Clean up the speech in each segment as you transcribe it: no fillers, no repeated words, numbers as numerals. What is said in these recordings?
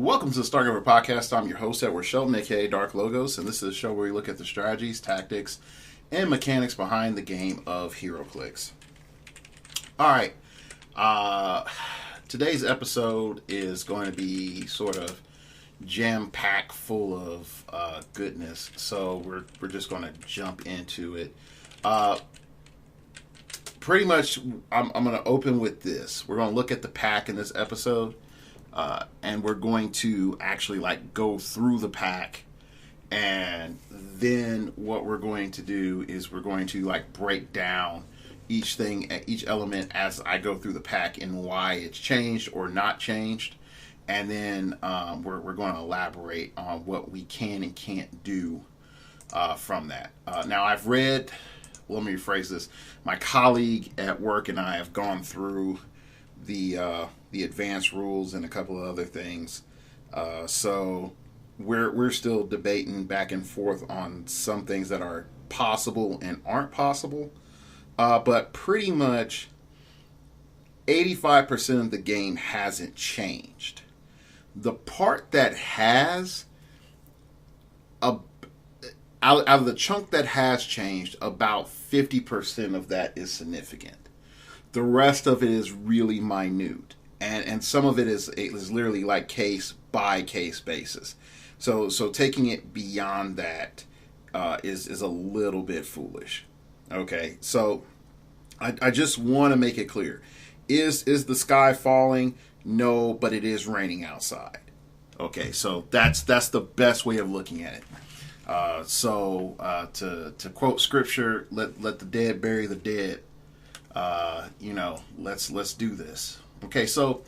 Welcome to the Starting Over Podcast. I'm your host, Edward Shelton, aka Dark Logos, and this is a show where we look at the strategies, tactics, and mechanics behind the game of heroclix. Alright, today's episode is going to be sort of jam-packed full of goodness, so we're just going to jump into it. Pretty much, I'm going to open with this. We're going to look at the PAC in this episode. And we're going to actually go through the PAC, and then what we're going to do is we're going to break down each element as I go through the PAC and why it's changed or not changed, and then we're going to elaborate on what we can and can't do from that. Now I've read, let me rephrase this, my colleague at work and I have gone through the advanced rules and a couple of other things. So we're still debating back and forth on some things that are possible and aren't possible. But pretty much 85% of the game hasn't changed. The part that has, out of the chunk that has changed, about 50% of that is significant. The rest of it is really minute. And some of it is literally case by case basis. So taking it beyond that is a little bit foolish. Okay, so I just want to make it clear: is the sky falling? No, but it is raining outside. Okay, so that's the best way of looking at it. To quote scripture, let the dead bury the dead. Let's do this. Okay, so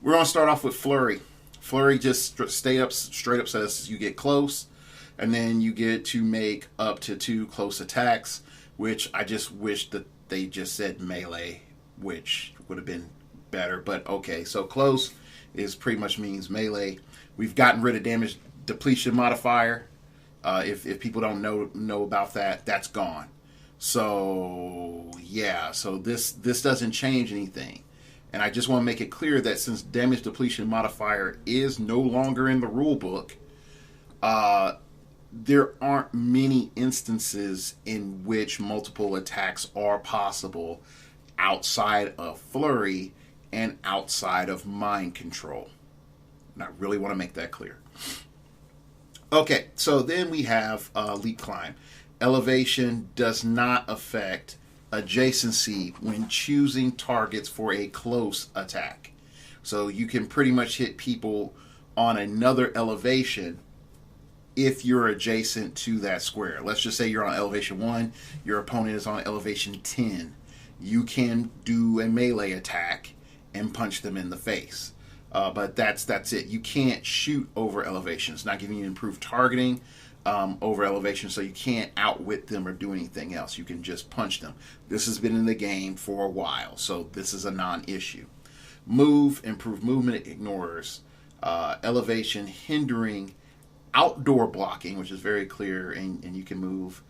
we're going to start off with Flurry. Flurry just straight up says you get close, and then you get to make up to 2 close attacks, which I just wish that they just said melee, which would have been better. But okay, so close is pretty much means melee. We've gotten rid of damage depletion modifier. If people don't know about that, that's gone. So yeah, so this doesn't change anything. And I just want to make it clear that since damage depletion modifier is no longer in the rule book, there aren't many instances in which multiple attacks are possible outside of Flurry and outside of Mind Control. And I really want to make that clear. Okay, so then we have Leap Climb. Elevation does not affect adjacency when choosing targets for a close attack. So you can pretty much hit people on another elevation if you're adjacent to that square. Let's just say you're on elevation 1, your opponent is on elevation 10. You can do a melee attack and punch them in the face. But that's it. You can't shoot over elevation. It's not giving you improved targeting over elevation, so you can't outwit them or do anything else. You can just punch them. This has been in the game for a while, so this is a non-issue. Move, improved movement, ignores elevation, hindering outdoor blocking, which is very clear, and you can move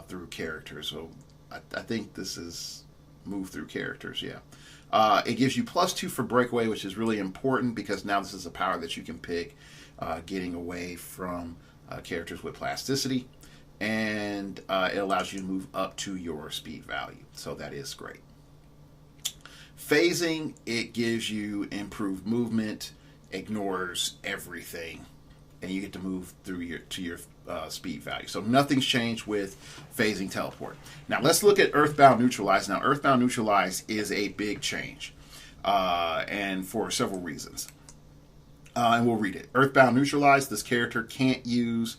through characters. So I think this is move through characters, yeah. It gives you +2 for breakaway, which is really important because now this is a power that you can pick, getting away from characters with plasticity, and it allows you to move up to your speed value, so that is great. Phasing, it gives you improved movement, ignores everything, and you get to move through to your speed value. So nothing's changed with phasing teleport. Now let's look at Earthbound Neutralize. Now Earthbound Neutralize is a big change, and for several reasons. And we'll read it. Earthbound Neutralize, this character can't use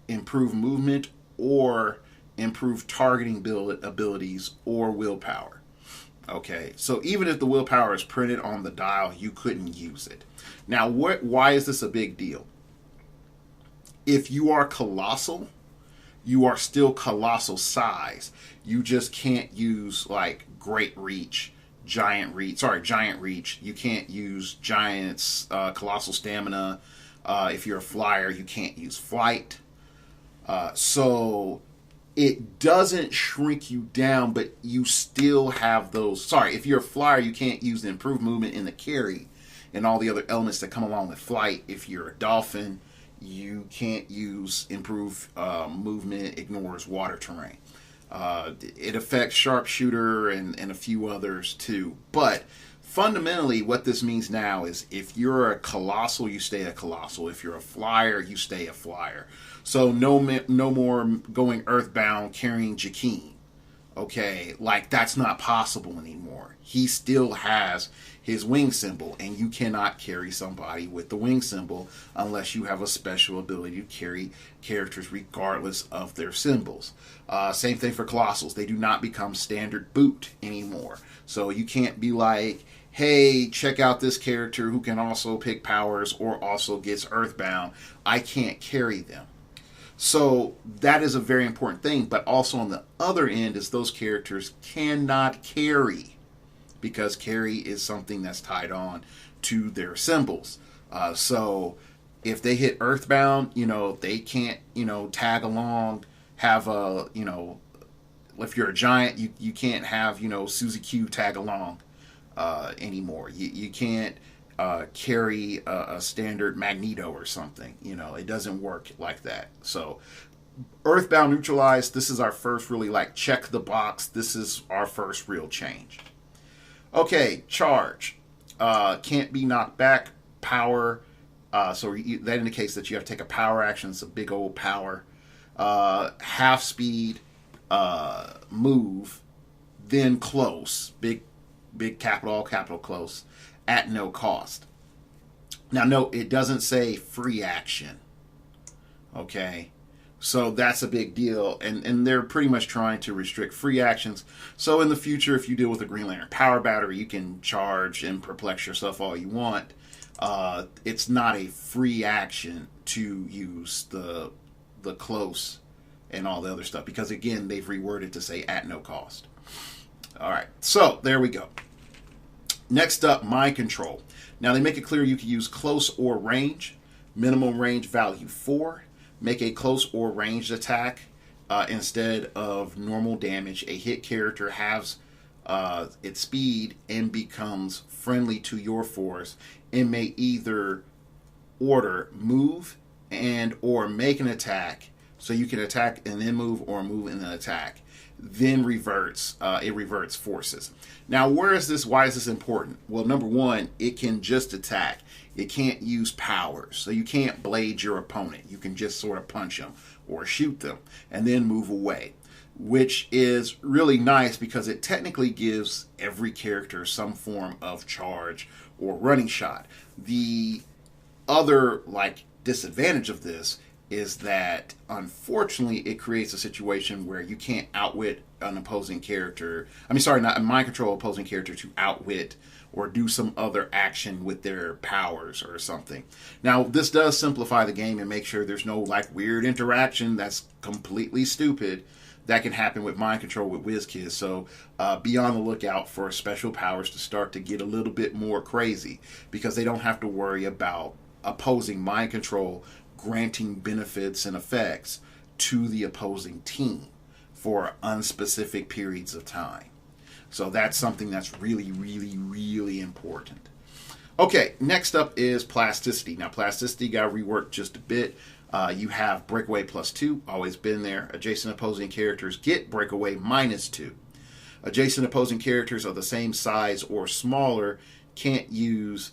improved movement or improved targeting abilities or willpower. Okay, so even if the willpower is printed on the dial, you couldn't use it. Now, why is this a big deal? If you are colossal, you are still colossal size. You just can't use Great Reach, Giant Reach. You can't use Giant's Colossal Stamina. If you're a flyer, you can't use Flight. So it doesn't shrink you down, but you still have those. Sorry, if you're a flyer, you can't use the improved movement in the carry. and all the other elements that come along with flight. If you're a dolphin, you can't use improve movement, ignores water terrain. It affects sharpshooter and a few others too. But fundamentally, what this means now is if you're a colossal, you stay a colossal. If you're a flyer, you stay a flyer. So no more going earthbound carrying Jakeen. Okay, like that's not possible anymore. He still has his wing symbol, and you cannot carry somebody with the wing symbol unless you have a special ability to carry characters regardless of their symbols. Same thing for Colossals. They do not become standard boot anymore. So you can't be like, hey, check out this character who can also pick powers or also gets earthbound. I can't carry them. So that is a very important thing. But also on the other end is those characters cannot carry, because carry is something that's tied on to their symbols. So if they hit earthbound, they can't, tag along, have a, if you're a giant, you can't have, Suzy Q tag along anymore. You can't carry a standard Magneto or something. It doesn't work like that. So earthbound neutralized, this is our first really check the box. This is our first real change. Okay, charge. Can't be knocked back. Power. So that indicates that you have to take a power action. It's a big old power. Half speed. Move. Then close. Big capital, all capital close. At no cost. Now note, it doesn't say free action. Okay. So that's a big deal, and they're pretty much trying to restrict free actions. So in the future, if you deal with a Green Lantern power battery, you can charge and perplex yourself all you want. It's not a free action to use the close and all the other stuff, because again, they've reworded to say at no cost. All right, so there we go. Next up, mind control. Now they make it clear you can use close or range. Minimum range value 4. Make a close or ranged attack instead of normal damage. A hit character halves its speed and becomes friendly to your force, and may either order move and or make an attack. So you can attack and then move, or move and then attack. Then reverts. It reverts forces. Now, why is this important? Well, number one, it can just attack. It can't use powers. So you can't blade your opponent. You can just sort of punch them or shoot them and then move away, which is really nice because it technically gives every character some form of charge or running shot. The other disadvantage of this is that unfortunately it creates a situation where you can't outwit an opposing character. Not a mind control opposing character to outwit or do some other action with their powers or something. Now, this does simplify the game and make sure there's no weird interaction that's completely stupid that can happen with mind control with WizKids. So be on the lookout for special powers to start to get a little bit more crazy, because they don't have to worry about opposing mind control granting benefits and effects to the opposing team for unspecific periods of time. So that's something that's really, really, really important. Okay, next up is plasticity. Now, plasticity got reworked just a bit. You have breakaway +2, always been there. Adjacent opposing characters get breakaway -2. Adjacent opposing characters of the same size or smaller can't use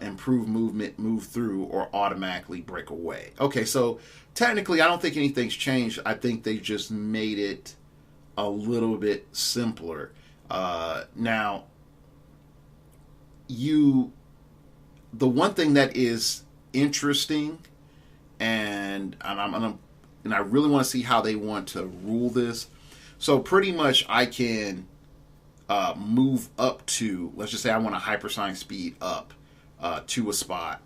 improve movement, move through, or automatically break away. Okay, so technically, I don't think anything's changed. I think they just made it a little bit simpler. Now, the one thing that is interesting, and I really want to see how they want to rule this. So pretty much, I can move up to, let's just say I want a hypersonic speed up to a spot.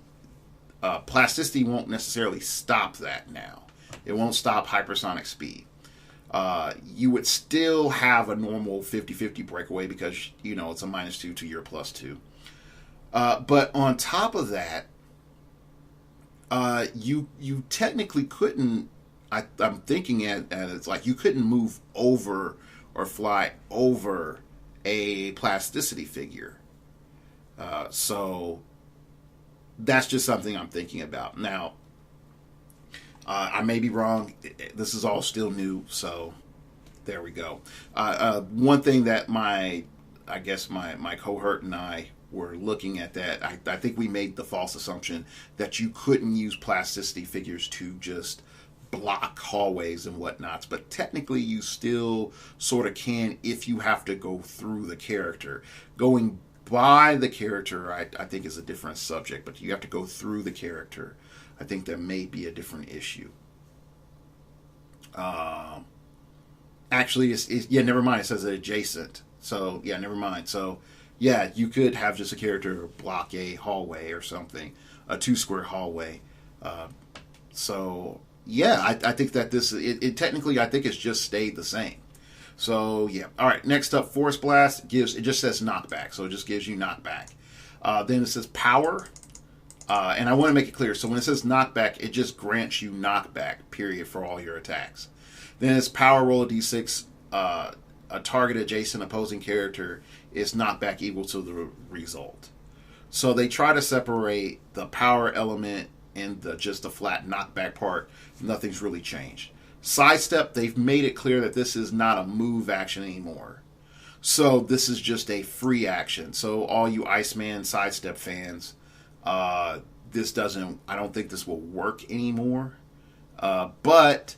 Plasticity won't necessarily stop that now. It won't stop hypersonic speed. You would still have a normal 50-50 breakaway because, it's a -2 to your +2. But on top of that, you technically couldn't, I'm thinking it's you couldn't move over or fly over a plasticity figure. So that's just something I'm thinking about. Now, I may be wrong. This is all still new, so there we go. One thing that my cohort and I were looking at that, I think we made the false assumption that you couldn't use plasticity figures to just block hallways and whatnots, but technically you still sort of can if you have to go through the character. Going by the character, I think is a different subject, but you have to go through the character. I think that may be a different issue. Actually, yeah, never mind. It says adjacent. So, yeah, never mind. So, yeah, you could have just a character block a hallway or something, a 2-square hallway. So, yeah, I think that it technically, I think it's just stayed the same. So, yeah. All right, next up, Force Blast it just says knockback. So, it just gives you knockback. Then it says power. And I want to make it clear. So when it says knockback, it just grants you knockback, period, for all your attacks. Then it's power, roll a d6. A target adjacent opposing character is knockback equal to the result. So they try to separate the power element and just the flat knockback part. Nothing's really changed. Sidestep, they've made it clear that this is not a move action anymore. So this is just a free action. So all you Iceman sidestep fans, I don't think this will work anymore. But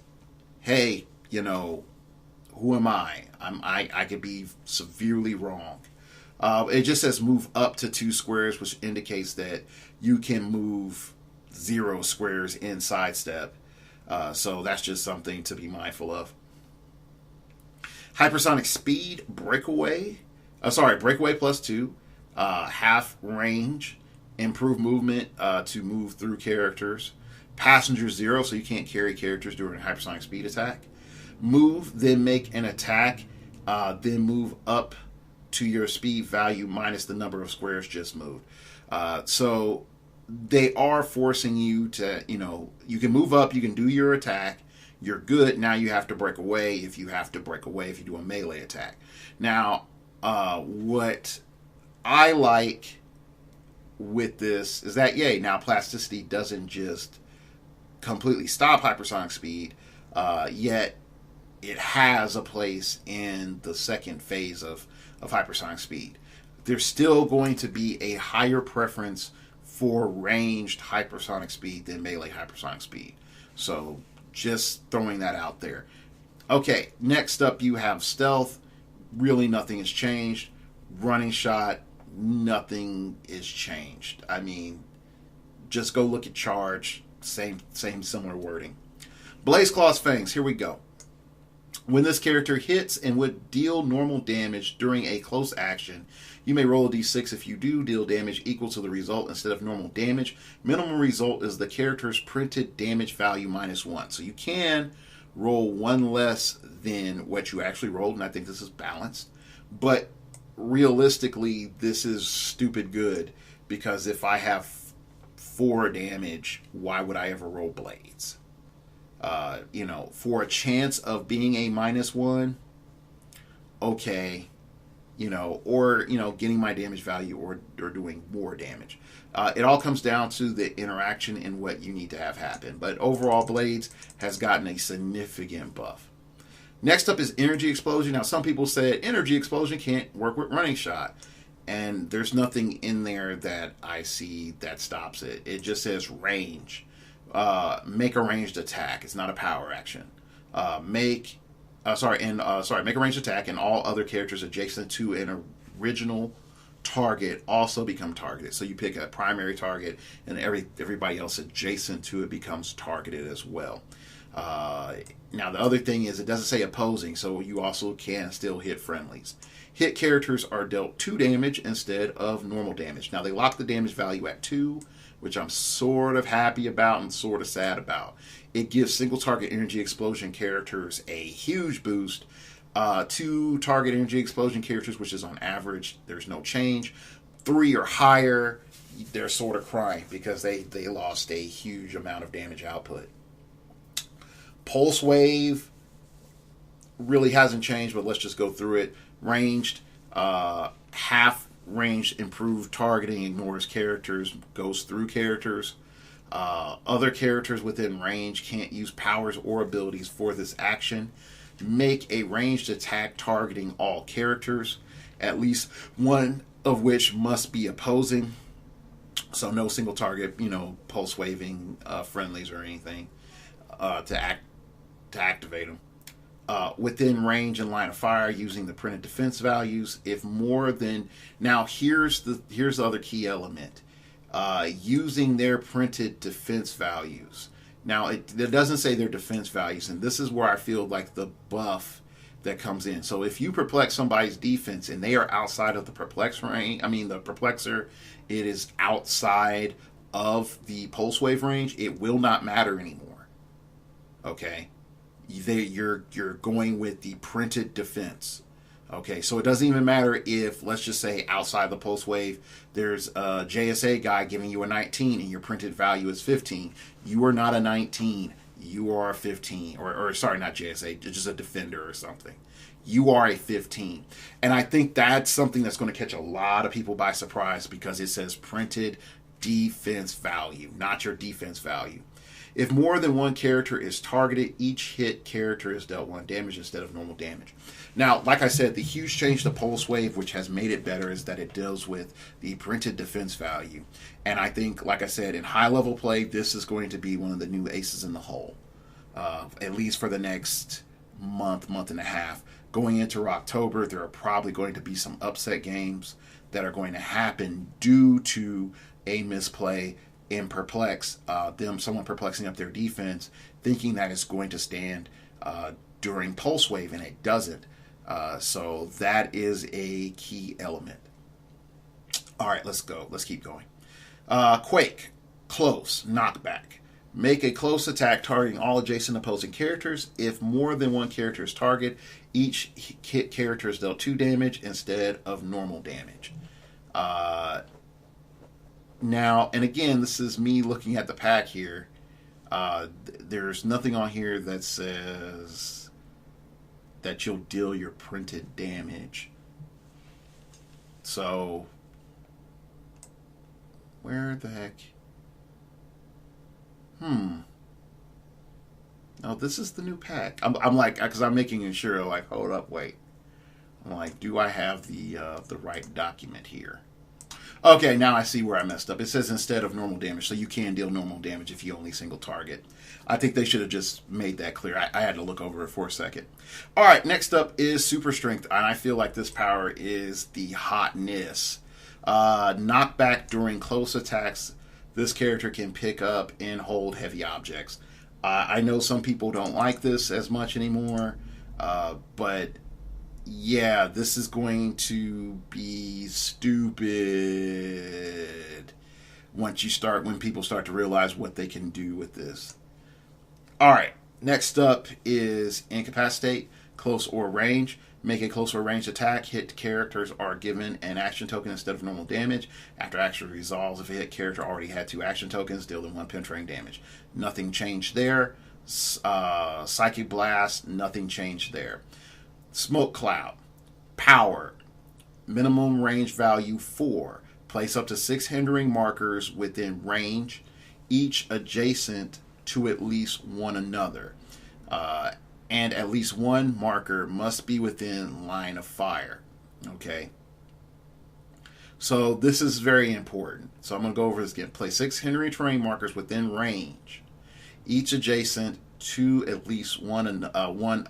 hey, who am I? I could be severely wrong. It just says move up to 2 squares, which indicates that you can move 0 squares in sidestep. So that's just something to be mindful of. Hypersonic speed, breakaway plus 2, half range. Improve movement to move through characters. Passenger 0, so you can't carry characters during a hypersonic speed attack. Move, then make an attack, then move up to your speed value minus the number of squares just moved. So they are forcing you to, you can move up, you can do your attack, you're good. Now you have to break away if you do a melee attack. Now, what I like with this is that, now plasticity doesn't just completely stop hypersonic speed, yet it has a place in the second phase of hypersonic speed. There's still going to be a higher preference for ranged hypersonic speed than melee hypersonic speed. So just throwing that out there. Okay, next up you have stealth. Really nothing has changed. Running shot, nothing is changed. I mean, just go look at charge. Same similar wording. Blaze Claw's Fangs, here we go. When this character hits and would deal normal damage during a close action, you may roll a d6. If you do, deal damage equal to the result instead of normal damage. Minimum result is the character's printed damage value minus 1. So you can roll 1 less than what you actually rolled, and I think this is balanced. But realistically, this is stupid good, because if I have 4 damage, why would I ever roll blades? For a chance of being a -1, okay, or getting my damage value or doing more damage. It all comes down to the interaction and what you need to have happen. But overall, blades has gotten a significant buff. Next up is Energy Explosion. Now, some people said Energy Explosion can't work with Running Shot, and there's nothing in there that I see that stops it. It just says range. Make a ranged attack. It's not a power action. Make a ranged attack, and all other characters adjacent to an original target also become targeted. So you pick a primary target, and everybody else adjacent to it becomes targeted as well. Now, the other thing is it doesn't say opposing, so you also can still hit friendlies. Hit characters are dealt 2 damage instead of normal damage. Now, they lock the damage value at 2, which I'm sort of happy about and sort of sad about. It gives single target energy explosion characters a huge boost. 2 target energy explosion characters, which is on average, there's no change. 3 or higher, they're sort of crying because they lost a huge amount of damage output. Pulse Wave really hasn't changed, but let's just go through it. Ranged, half range improved targeting ignores characters, goes through characters. Other characters within range can't use powers or abilities for this action. Make a ranged attack targeting all characters, at least one of which must be opposing. So no single target, pulse waving friendlies or anything to activate them. Within range and line of fire using the printed defense values. If more than now, here's the other key element. Using their printed defense values. Now it doesn't say their defense values, and this is where I feel like the buff that comes in. So if you perplex somebody's defense and they are outside of the perplex range, the perplexer, it is outside of the pulse wave range, it will not matter anymore. Okay? You're going with the printed defense. Okay, so it doesn't even matter if, let's just say, outside the pulse wave, there's a JSA guy giving you a 19 and your printed value is 15. You are not a 19. You are a 15. Or sorry, not JSA, just a defender or something. You are a 15. And I think that's something that's going to catch a lot of people by surprise because it says printed defense value, not your defense value. If more than one character is targeted, each hit character is dealt 1 damage instead of normal damage. Now, like I said, the huge change to Pulse Wave, which has made it better, is that it deals with the printed defense value. And I think, like I said, in high-level play, this is going to be one of the new aces in the hole, at least for the next month and a half. Going into October, there are probably going to be some upset games that are going to happen due to a misplay in perplex, someone perplexing up their defense, thinking that it's going to stand during pulse wave, and it doesn't. So that is a key element. All right, let's go. Let's keep going. Quake, close, knockback. Make a close attack targeting all adjacent opposing characters. If more than one character is targeted, each character is dealt 2 damage instead of normal damage. Now, and again, this is me looking at the PAC here. There's nothing on here that says that you'll deal your printed damage. So, where the heck? No, this is the new PAC. I'm like, because I'm making sure, like, hold up, wait. I'm like, do I have the right document here? Okay, now I see where I messed up. It says instead of normal damage, so you can deal normal damage if you only single target. I think they should have just made that clear. I had to look over it for a second. All right, next up is Super Strength, and I feel like this power is the hotness. Knockback during close attacks. This character can pick up and hold heavy objects. I know some people don't like this as much anymore, but yeah, this is going to be stupid when people start to realize what they can do with this. All right, next up is Incapacitate, close or range. Make a close or range attack. Hit characters are given an action token instead of normal damage. After action resolves, if a hit character already had 2 action tokens, deal them 1 penetrating damage. Nothing changed there. Psychic Blast, nothing changed there. Smoke Cloud. Power. Minimum range value 4. Place up to 6 hindering markers within range, each adjacent to at least one another. And at least one marker must be within line of fire. Okay. So this is very important. So I'm going to go over this again. Place 6 hindering terrain markers within range, each adjacent to at least one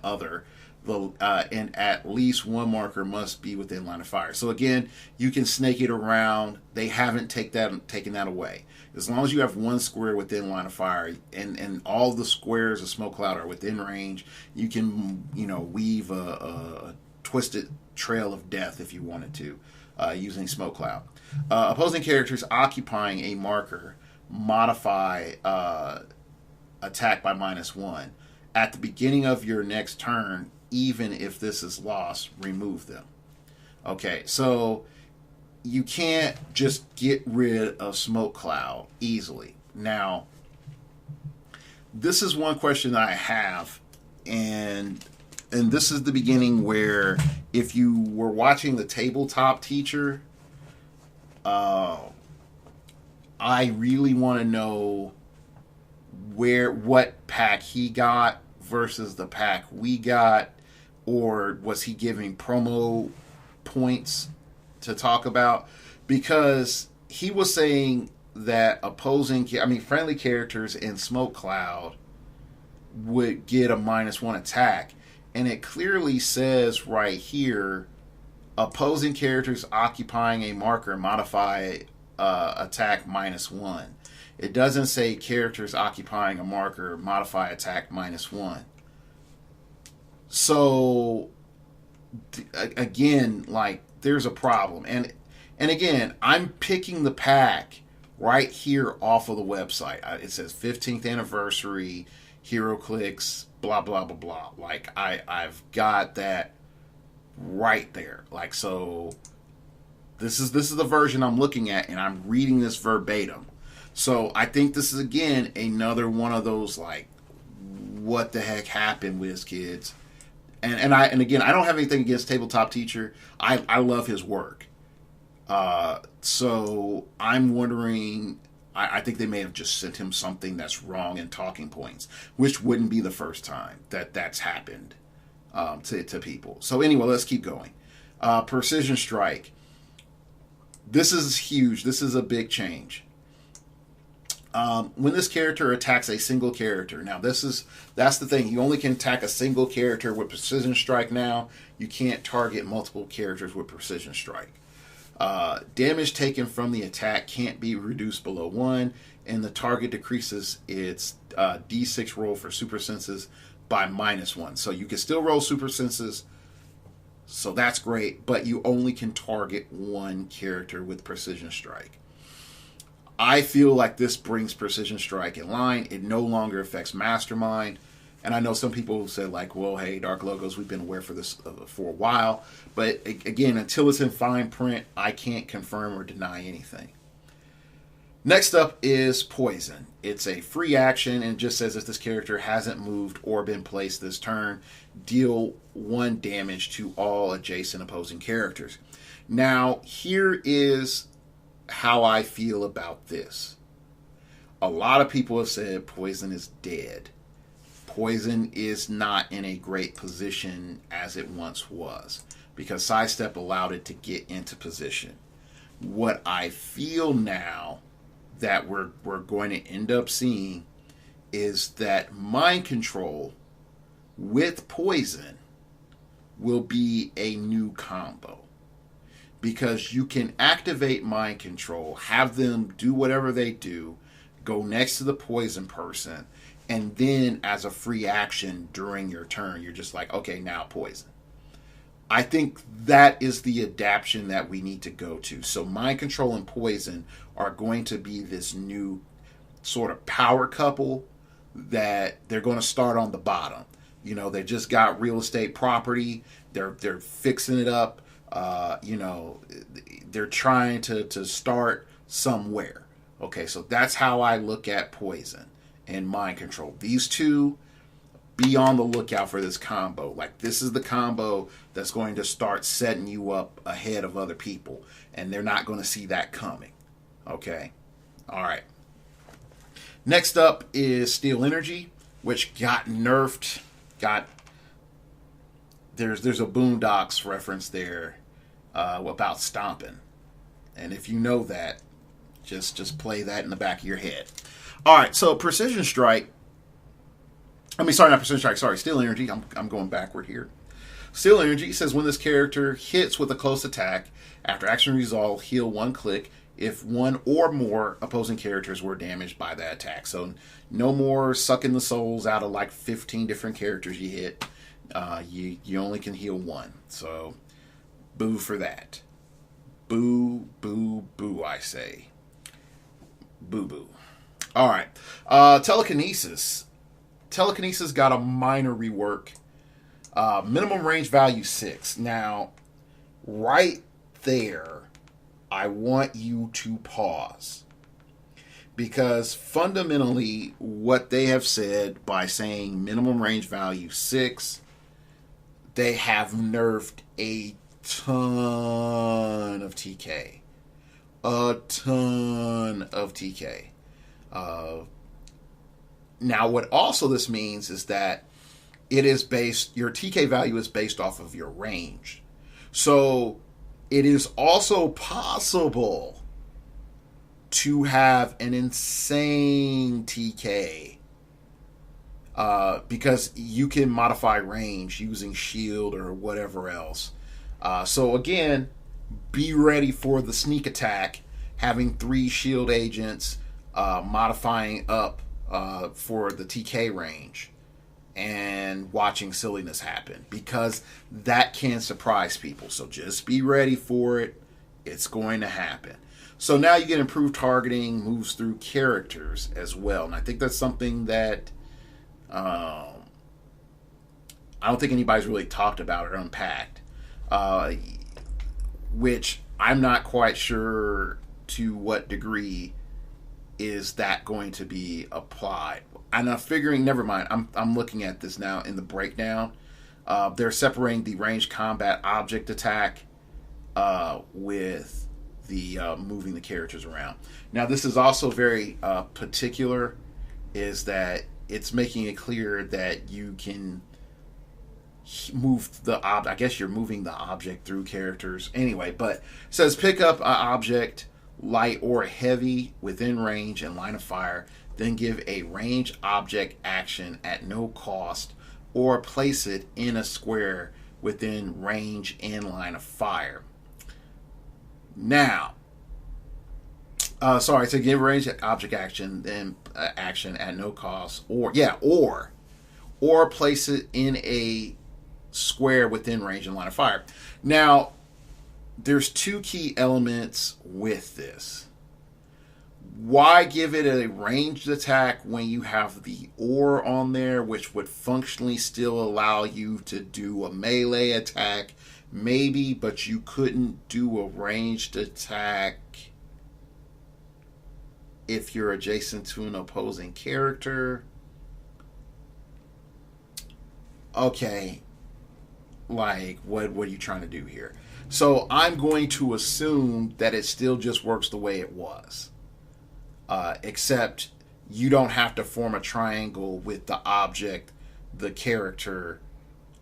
other. And at least one marker must be within line of fire. So again, you can snake it around. They haven't taken that away. As long as you have one square within line of fire, and all the squares of smoke cloud are within range, you can weave a twisted trail of death if you wanted to, using smoke cloud. Opposing characters occupying a marker modify attack by -1. At the beginning of your next turn, even if this is lost, remove them. Okay, so you can't just get rid of smoke cloud easily. Now, this is one question that I have, and this is the beginning where if you were watching the tabletop teacher, Uh, I really want to know what pack he got versus the pack we got, or was he giving promo points to talk about? Because he was saying that friendly characters in Smoke Cloud would get a -1 attack, and it clearly says right here, opposing characters occupying a marker modify attack -1. It doesn't say characters occupying a marker modify attack -1. So again, like, there's a problem, and again, I'm picking the pack right here off of the website. It says 15th anniversary, heroclix, blah blah blah blah. Like, I've got that right there. Like, so this is the version I'm looking at, and I'm reading this verbatim. So I think this is, again, another one of those, like, what the heck happened with his kids. And again, I don't have anything against Tabletop Teacher. I love his work. So I'm wondering, I think they may have just sent him something that's wrong in talking points, which wouldn't be the first time that's happened to people. So anyway, let's keep going. Precision Strike. This is huge. This is a big change. When this character attacks a single character, now that's the thing. You only can attack a single character with Precision Strike now. You can't target multiple characters with Precision Strike. Damage taken from the attack can't be reduced below 1, and the target decreases its D6 roll for super senses by -1. So you can still roll super senses, so that's great, but you only can target one character with Precision Strike. I feel like this brings Precision Strike in line. It no longer affects Mastermind. And I know some people said, like, well, hey, Dark Logos, we've been aware for this for a while. But again, until it's in fine print, I can't confirm or deny anything. Next up is Poison. It's a free action, and it just says if this character hasn't moved or been placed this turn, deal 1 damage to all adjacent opposing characters. Now, here is how I feel about this. A lot of people have said Poison is dead. Poison is not in a great position as it once was, because Sidestep allowed it to get into position. What I feel now that we're going to end up seeing is that Mind Control with Poison will be a new combo. Because you can activate Mind Control, have them do whatever they do, go next to the poison person, and then as a free action during your turn, you're just like, okay, now poison. I think that is the adaptation that we need to go to. So Mind Control and Poison are going to be this new sort of power couple that they're going to start on the bottom. You know, they just got real estate property. They're fixing it up. They're trying to start somewhere. Okay, so that's how I look at Poison and Mind Control. These two, be on the lookout for this combo. Like, this is the combo that's going to start setting you up ahead of other people, and they're not going to see that coming. Okay, all right. Next up is Steel Energy, which got nerfed. There's a Boondocks reference there about stomping. And if you know that, just play that in the back of your head. All right, so Precision Strike. Steel Energy. I'm going backward here. Steel Energy says when this character hits with a close attack, after action resolve, heal 1 click if 1 or more opposing characters were damaged by that attack. So no more sucking the souls out of like 15 different characters you hit. You only can heal 1. So boo for that. Boo, boo, boo, I say. Boo, boo. All right. Telekinesis. Telekinesis got a minor rework. Minimum range value 6. Now, right there, I want you to pause. Because fundamentally, what they have said by saying minimum range value 6, they have nerfed a ton of TK. a ton of TK. Now, what also this means is that your TK value is based off of your range. So it is also possible to have an insane TK because you can modify range using shield or whatever else. So again, be ready for the sneak attack, having 3 shield agents, modifying up for the TK range, and watching silliness happen, because that can surprise people. So just be ready for it. It's going to happen. So now you get improved targeting, moves through characters as well. And I think that's something that I don't think anybody's really talked about or unpacked, which I'm not quite sure to what degree is that going to be applied. And I'm figuring, never mind, I'm looking at this now in the breakdown. They're separating the ranged combat object attack with the moving the characters around. Now, this is also very particular, is that it's making it clear that you can move the object. I guess you're moving the object through characters. Anyway, but it says pick up an object, light or heavy, within range and line of fire, then give a ranged object action at no cost, or place it in a square within range and line of fire. Now, to give ranged object action, then action at no cost, or place it in a square within range and line of fire. Now, there's 2 key elements with this. Why give it a ranged attack when you have the or on there, which would functionally still allow you to do a melee attack, maybe, but you couldn't do a ranged attack if you're adjacent to an opposing character? Okay, like, what are you trying to do here? So I'm going to assume that it still just works the way it was. Except you don't have to form a triangle with the object, the character,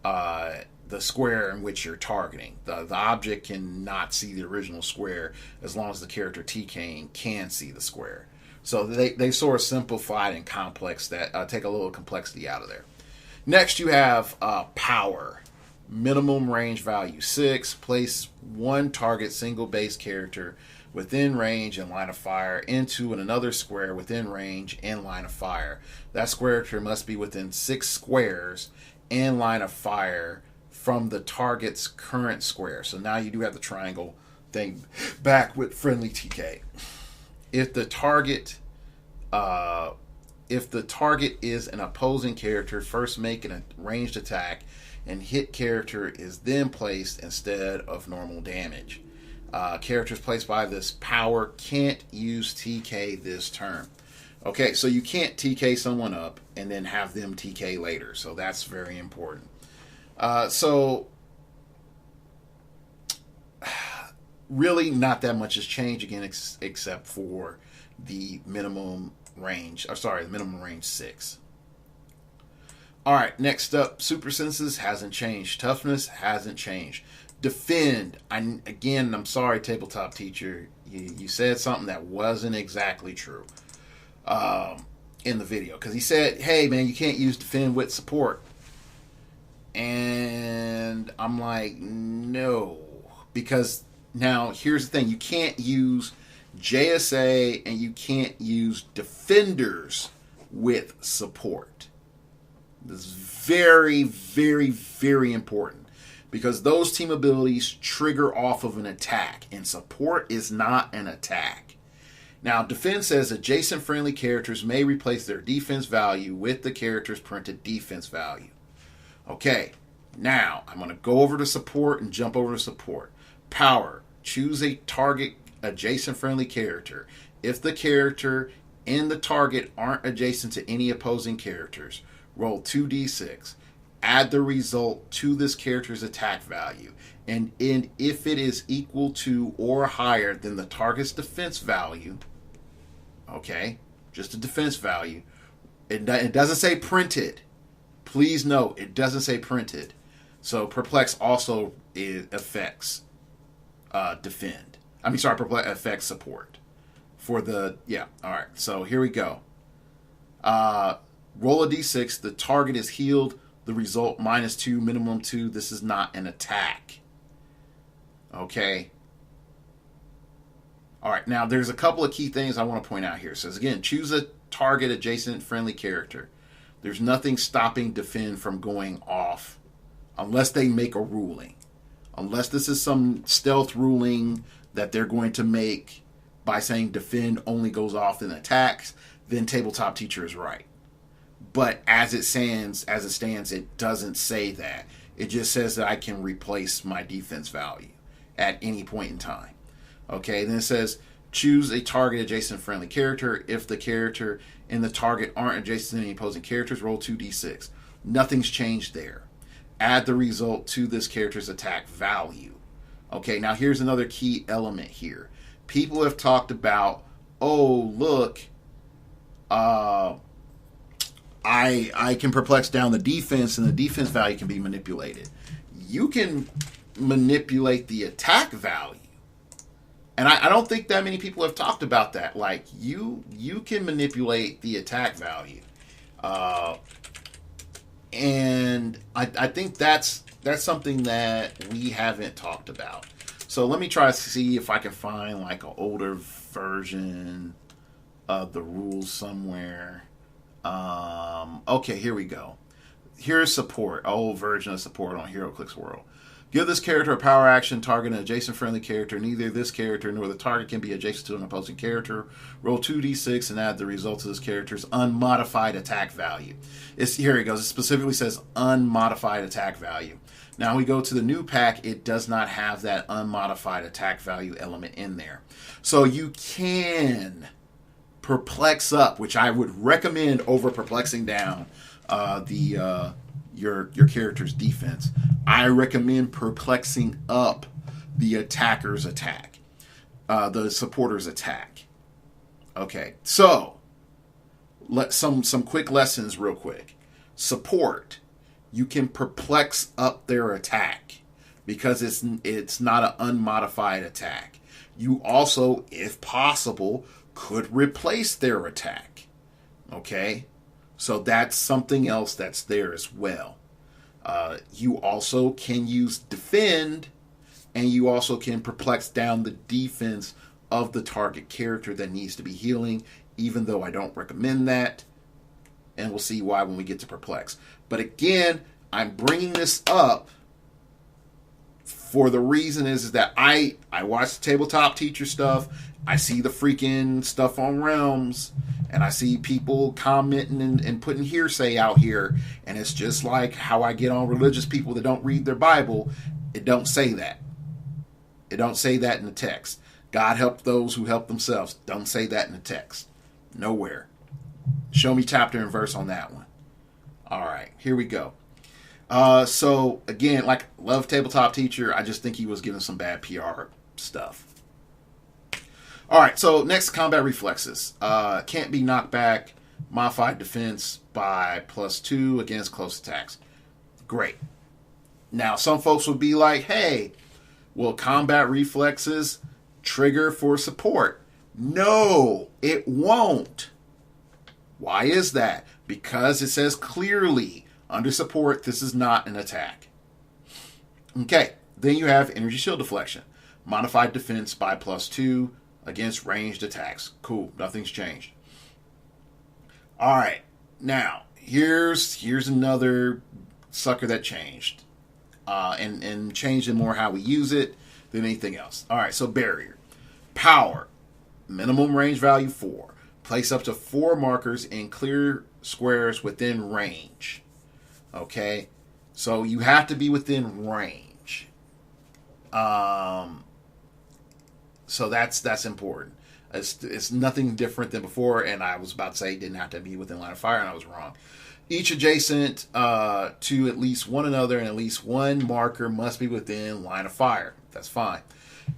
the square in which you're targeting. The object cannot see the original square as long as the character TKing can see the square. So they sort of simplified and complex that, take a little complexity out of there. Next, you have power. Minimum range value 6. Place 1 target single base character within range and line of fire into another square within range and line of fire. That character must be within 6 squares and line of fire from the target's current square. So now you do have the triangle thing back with friendly TK. If the target is an opposing character, first make a ranged attack, and hit character is then placed instead of normal damage. Characters placed by this power can't use TK this turn. Okay, so you can't TK someone up and then have them TK later. So that's very important. So really not that much has changed again, except for the minimum range. The minimum range 6. All right, next up, super senses hasn't changed. Toughness hasn't changed. Defend. I'm sorry, tabletop teacher. You said something that wasn't exactly true in the video. Because he said, hey, man, you can't use defend with support. And I'm like, no. Because now, here's the thing. You can't use JSA and you can't use defenders with support. This is very, very, very important. Because those team abilities trigger off of an attack, and support is not an attack. Now, defense says adjacent friendly characters may replace their defense value with the character's printed defense value. Okay, now I'm going to go over to support and jump over to support. Power. Choose a target adjacent friendly character. If the character and the target aren't adjacent to any opposing characters, roll 2d6. add the result to this character's attack value. And if it is equal to or higher than the target's defense value, okay, just a defense value, it doesn't say printed. Please note, it doesn't say printed. So perplex also affects defend. Perplex affects support. For the, yeah, all right. So here we go. Roll a d6. The target is healed. The result -2, minimum 2. This is not an attack. Okay. All right. Now, there's a couple of key things I want to point out here. It says, again, choose a target adjacent friendly character. There's nothing stopping defend from going off unless they make a ruling. Unless this is some stealth ruling that they're going to make by saying defend only goes off in attacks, then Tabletop Teacher is right. But as it stands, it doesn't say that. It just says that I can replace my defense value at any point in time. Okay, then it says choose a target adjacent friendly character. If the character and the target aren't adjacent to any opposing characters, roll 2d6. Nothing's changed there. Add the result to this character's attack value. Okay, now here's another key element here. People have talked about, oh, look, I can perplex down the defense and the defense value can be manipulated. You can manipulate the attack value. And I don't think that many people have talked about that. Like, you can manipulate the attack value. And I think that's something that we haven't talked about. So let me try to see if I can find like an older version of the rules somewhere. Okay, here we go. Here's support. Old version of support on heroclix World. Give this character a power action, target an adjacent friendly character. Neither this character nor the target can be adjacent to an opposing character. Roll 2d6 and add the results of this character's unmodified attack value. Here it goes. It specifically says unmodified attack value. Now we go to the new PAC. It does not have that unmodified attack value element in there. So you can perplex up, which I would recommend over perplexing down your character's defense. I recommend perplexing up the attacker's attack, the supporter's attack. Okay, so some quick lessons real quick. Support, you can perplex up their attack because it's not an unmodified attack. You also, if possible, could replace their attack. Okay, so that's something else that's there as well. You also can use defend, and you also can perplex down the defense of the target character that needs to be healing, even though I don't recommend that. And we'll see why when we get to perplex. But again, I'm bringing this up for the reason is that I watch the Tabletop Teacher stuff. I see the freaking stuff on Realms, and I see people commenting and putting hearsay out here, and it's just like how I get on religious people that don't read their Bible. It don't say that. It don't say that in the text. God help those who help themselves. Don't say that in the text. Nowhere. Show me chapter and verse on that one. All right, here we go. So again, like, love Tabletop Teacher. I just think he was giving some bad PR stuff. All right, so next, combat reflexes. Can't be knocked back. Modified defense by +2 against close attacks. Great. Now, some folks would be like, hey, will combat reflexes trigger for support? No, it won't. Why is that? Because it says clearly under support, this is not an attack. Okay, then you have energy shield deflection. Modified defense by +2 against ranged attacks. Cool, nothing's changed. All right, now here's another sucker that changed, and changed in more how we use it than anything else. All right, so barrier, power, minimum range value 4. Place up to 4 markers in clear squares within range. Okay, so you have to be within range. So that's important. It's nothing different than before, and I was about to say it didn't have to be within line of fire, and I was wrong. Each adjacent to at least one another and at least one marker must be within line of fire. That's fine.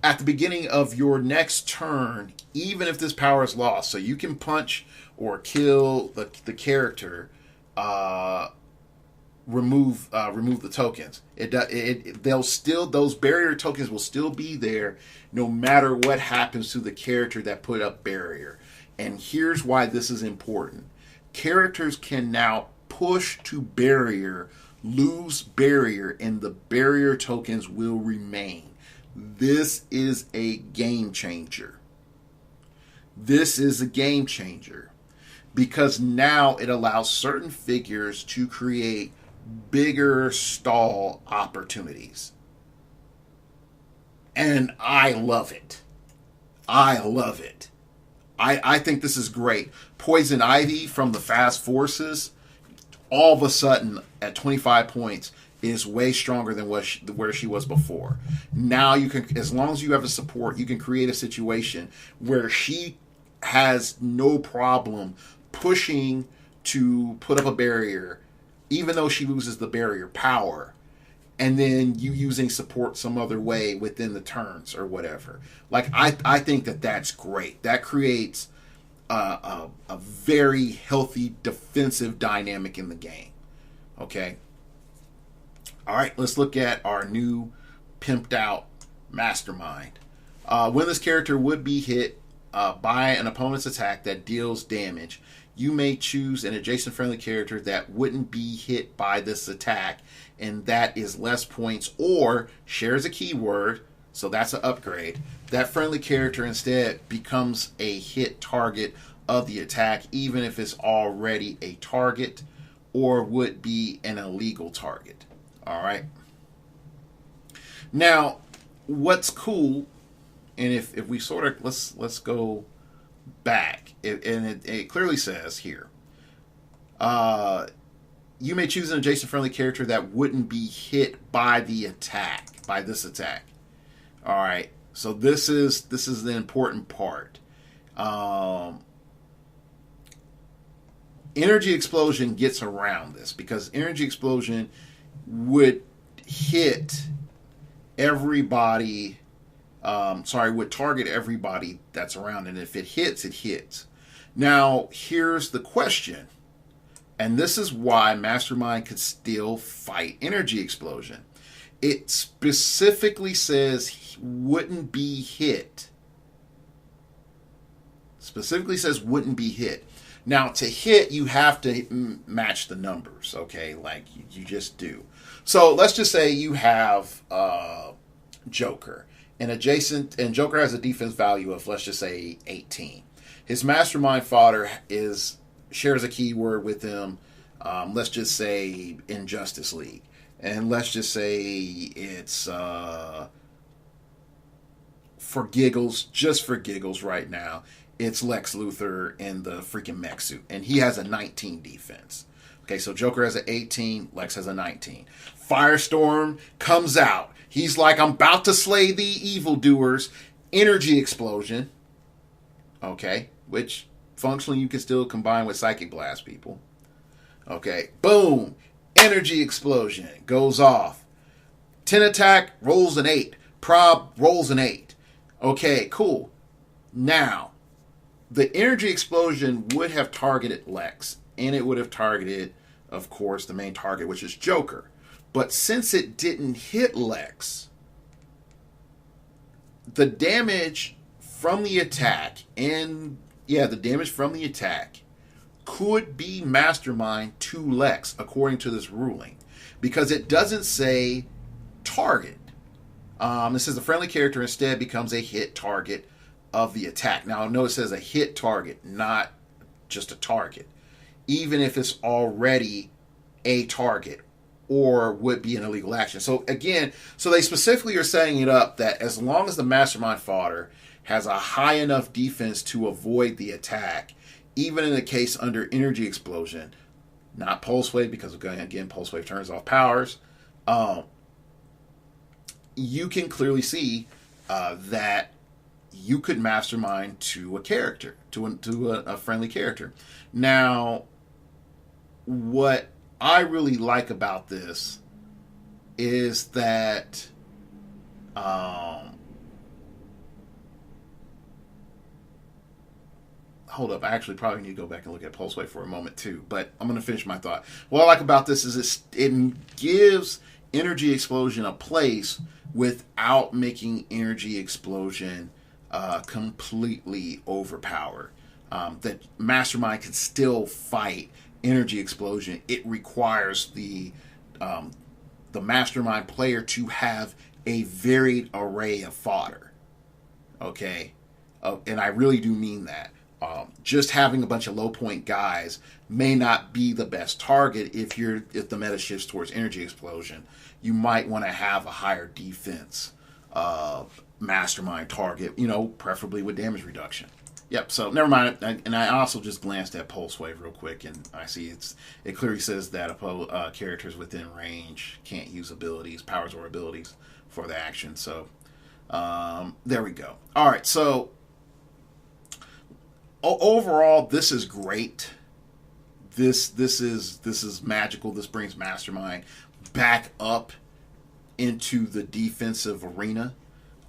At the beginning of your next turn, even if this power is lost, so you can punch or kill the character, remove the tokens. They'll still, those barrier tokens will still be there no matter what happens to the character that put up barrier. And here's why this is important. Characters can now push to barrier, lose barrier, and the barrier tokens will remain. This is a game changer. This is a game changer because now it allows certain figures to create bigger stall opportunities. And I love it. I love it. I think this is great. Poison Ivy from the Fast Forces, all of a sudden at 25 points, is way stronger than where she was before. Now you can, as long as you have a support, you can create a situation where she has no problem pushing to put up a barrier, even though she loses the barrier power, and then you using support some other way within the turns or whatever. Like, I think that's great. That creates a very healthy defensive dynamic in the game. Okay. All right, let's look at our new pimped out mastermind. When this character would be hit by an opponent's attack that deals damage, you may choose an adjacent friendly character that wouldn't be hit by this attack, and that is less points or shares a keyword, so that's an upgrade. That friendly character instead becomes a hit target of the attack, even if it's already a target or would be an illegal target. All right. Now, what's cool, and if we sort of let's go back, it clearly says here, you may choose an adjacent friendly character that wouldn't be hit by the attack, by this attack. All right. So this is the important part. Energy Explosion gets around this because Energy Explosion would hit everybody, would target everybody that's around, and if it hits, it hits. Now, here's the question, and this is why Mastermind could still fight Energy Explosion. It specifically says wouldn't be hit. Specifically says wouldn't be hit. Now, to hit, you have to match the numbers, okay? Like, you just do. So, let's just say you have Joker. And Joker has a defense value of, let's just say, 18. His mastermind fodder shares a keyword with him, let's just say, in Justice League. And let's just say it's, for giggles, just for giggles right now, it's Lex Luthor in the freaking mech suit. And he has a 19 defense. Okay, so Joker has an 18, Lex has a 19. Firestorm comes out. He's like, I'm about to slay the evildoers. Energy Explosion. Okay, which functionally you can still combine with Psychic Blast, people. Okay, boom. Energy Explosion goes off. 10 attack, rolls an 8. Prob, rolls an 8. Okay, cool. Now, the Energy Explosion would have targeted Lex, and it would have targeted, of course, the main target, which is Joker. But since it didn't hit Lex, the damage from the attack, could be Mastermind to Lex, according to this ruling, because it doesn't say target. It says the friendly character instead becomes a hit target of the attack. Now, note it says a hit target, not just a target, even if it's already a target or would be an illegal action. So again, they specifically are setting it up that as long as the mastermind fodder has a high enough defense to avoid the attack, even in the case under Energy Explosion, not Pulse Wave, because again, Pulse Wave turns off powers, you can clearly see that you could mastermind to a character, to a friendly character. Now, what I really like about this is that hold up, I actually probably need to go back and look at pulse wave for a moment too, but I'm going to finish my thought. What I like about this is it gives energy explosion a place without making energy explosion completely overpowered. That Mastermind can still fight energy explosion. It requires the Mastermind player to have a varied array of fodder. Okay, and I really do mean that. Just having a bunch of low point guys may not be the best target if the meta shifts towards energy explosion. You might want to have a higher defense Mastermind target, preferably with damage reduction. Yep, so never mind. And I also just glanced at Pulse Wave real quick, and I see it clearly says that characters within range can't use abilities, powers, or abilities for the action. So there we go. All right, so overall, this is great. This is magical. This brings Mastermind back up into the defensive arena,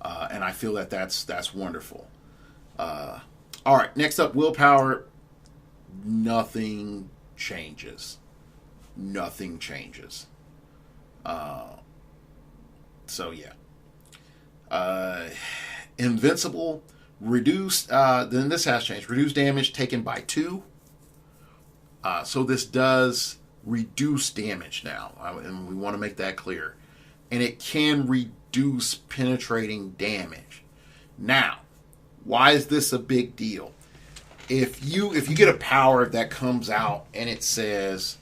and I feel that's wonderful. All right, next up, willpower. Nothing changes. Nothing changes. So yeah. Invincible. Reduced. Then this has changed. Reduced damage taken by 2. So this does reduce damage now, and we want to make that clear. And it can reduce penetrating damage. Now, why is this a big deal? If you get a power that comes out and it says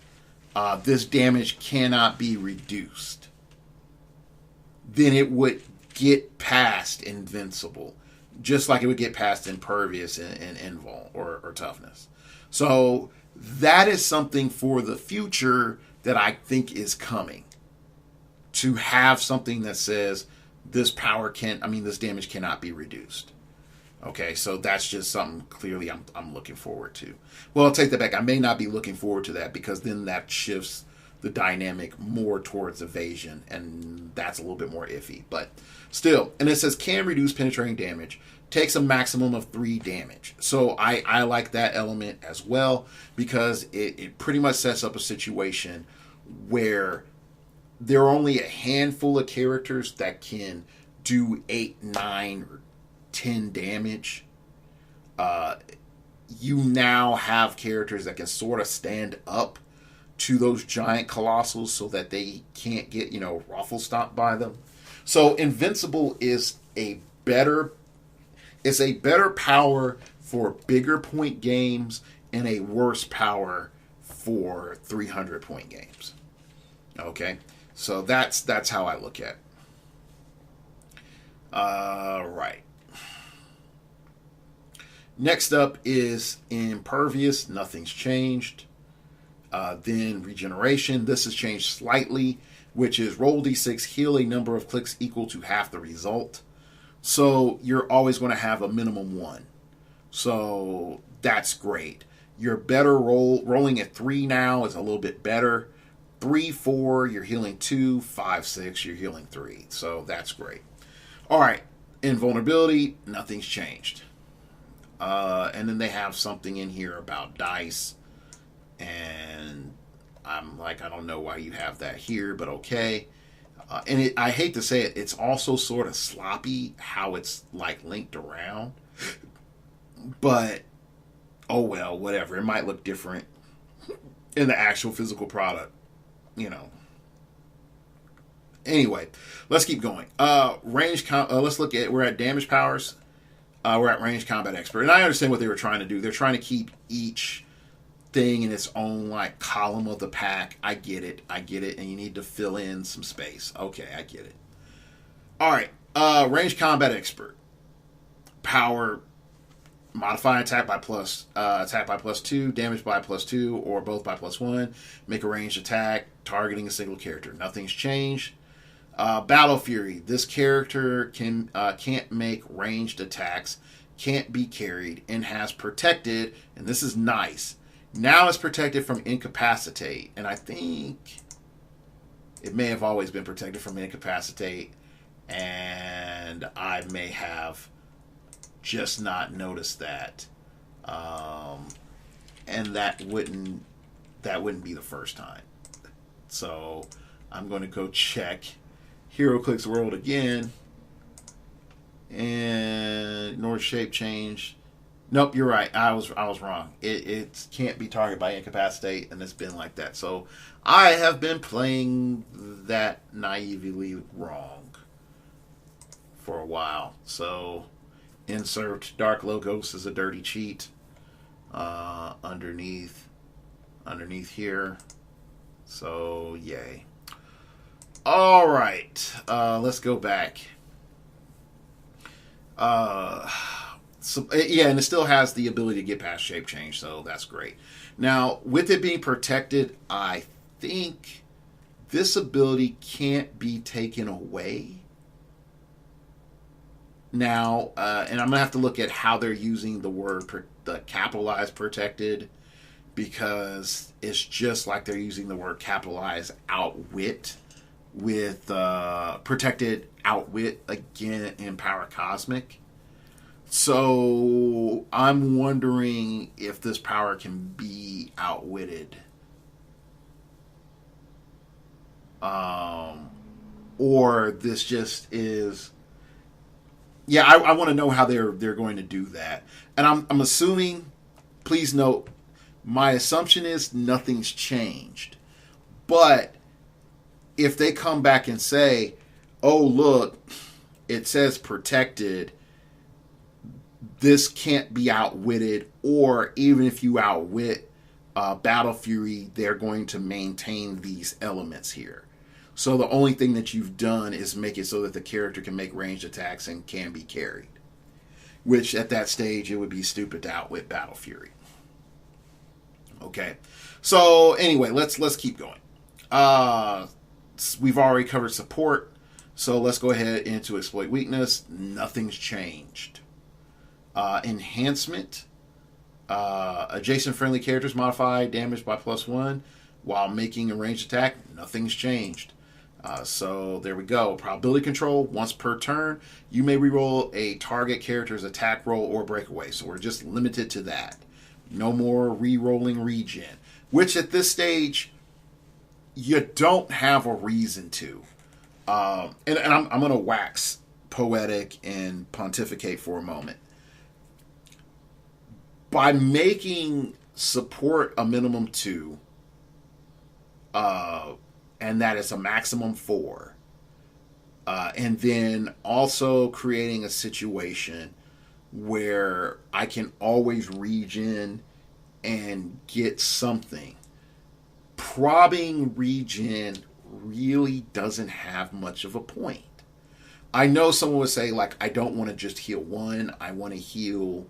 this damage cannot be reduced, then it would get past invincible, just like it would get past impervious and invul or toughness. So that is something for the future that I think is coming. To have something that says this damage cannot be reduced. Okay, so that's just something clearly I'm looking forward to. Well, I'll take that back. I may not be looking forward to that because then that shifts the dynamic more towards evasion, and that's a little bit more iffy. But still, and it says can reduce penetrating damage, takes a maximum of 3 damage. So I like that element as well because it pretty much sets up a situation where there are only a handful of characters that can do 8, 9, or 10 damage. You now have characters that can sort of stand up to those giant colossals so that they can't get, ruffle stomped by them. So Invincible is a better power for bigger point games and a worse power for 300 point games. Okay, so that's how I look at it. Right. Next up is Impervious. Nothing's changed. Then Regeneration. This has changed slightly, which is roll d6, heal a number of clicks equal to half the result. So you're always going to have a minimum 1. So that's great. You're better rolling at 3 now is a little bit better. 3, 4, you're healing 2. 5, 6, you're healing 3. So that's great. All right. Invulnerability, nothing's changed. And then they have something in here about dice. And I'm like, I don't know why you have that here, but okay. And I hate to say it, it's also sort of sloppy how it's like linked around. But, oh well, whatever. It might look different in the actual physical product. Anyway, let's keep going. Let's look at, we're at damage powers. We're at range combat expert. And I understand what they were trying to do. They're trying to keep each thing in its own like column of the pack. I get it. And you need to fill in some space. Okay, I get it. All right. Range combat expert. Power. Modify attack by +2, damage by +2, or both by +1. Make a ranged attack targeting a single character. Nothing's changed. Battle Fury. This character can't make ranged attacks, can't be carried, and has protected, and this is nice, Now it's protected from incapacitate. And I think it may have always been protected from incapacitate. And I may have just not noticed that. And that wouldn't be the first time. So I'm going to go check heroclix world again. And ignore shape change. Nope, you're right. I was wrong. It can't be targeted by incapacitate, and it's been like that. So I have been playing that naively wrong for a while. So insert dark logos as a dirty cheat underneath here. So yay. All right, let's go back. So, yeah, and it still has the ability to get past shape change, so that's great. Now, with it being protected, I think this ability can't be taken away. Now, and I'm going to have to look at how they're using the word, the capitalized protected, because it's just like they're using the word capitalized outwit with protected outwit again in Power Cosmic. So I'm wondering if this power can be outwitted, or this just is. Yeah, I want to know how they're going to do that, and I'm assuming. Please note, my assumption is nothing's changed, but if they come back and say, "Oh look, it says protected," this can't be outwitted, or even if you outwit Battle Fury, they're going to maintain these elements here. So the only thing that you've done is make it so that the character can make ranged attacks and can be carried. Which at that stage, it would be stupid to outwit Battle Fury. Okay. So anyway, let's keep going. We've already covered support. So let's go ahead into exploit weakness. Nothing's changed. Enhancement. Adjacent friendly characters modify damage by +1 while making a ranged attack. Nothing's changed. So there we go. Probability control. Once per turn, you may reroll a target character's attack roll or breakaway. So we're just limited to that. No more re-rolling regen. Which at this stage, you don't have a reason to. And I'm going to wax poetic and pontificate for a moment. By making support a minimum 2, and that is a maximum 4, and then also creating a situation where I can always regen and get something, probbing regen really doesn't have much of a point. I know someone would say, like, I don't want to just heal 1, I want to heal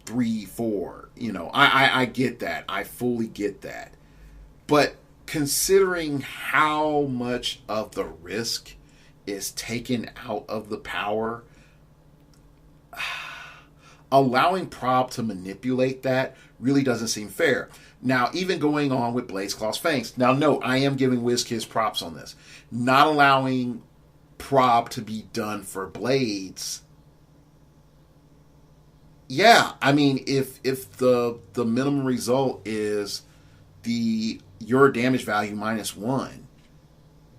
3, 4. You know, I get that. I fully get that. But considering how much of the risk is taken out of the power, allowing Prob to manipulate that really doesn't seem fair. Now, even going on with Blaze Claw's Fangs. Now, note, I am giving WizKids props on this. Not allowing Prob to be done for Blades. Yeah, I mean, if the minimum result is your damage value -1,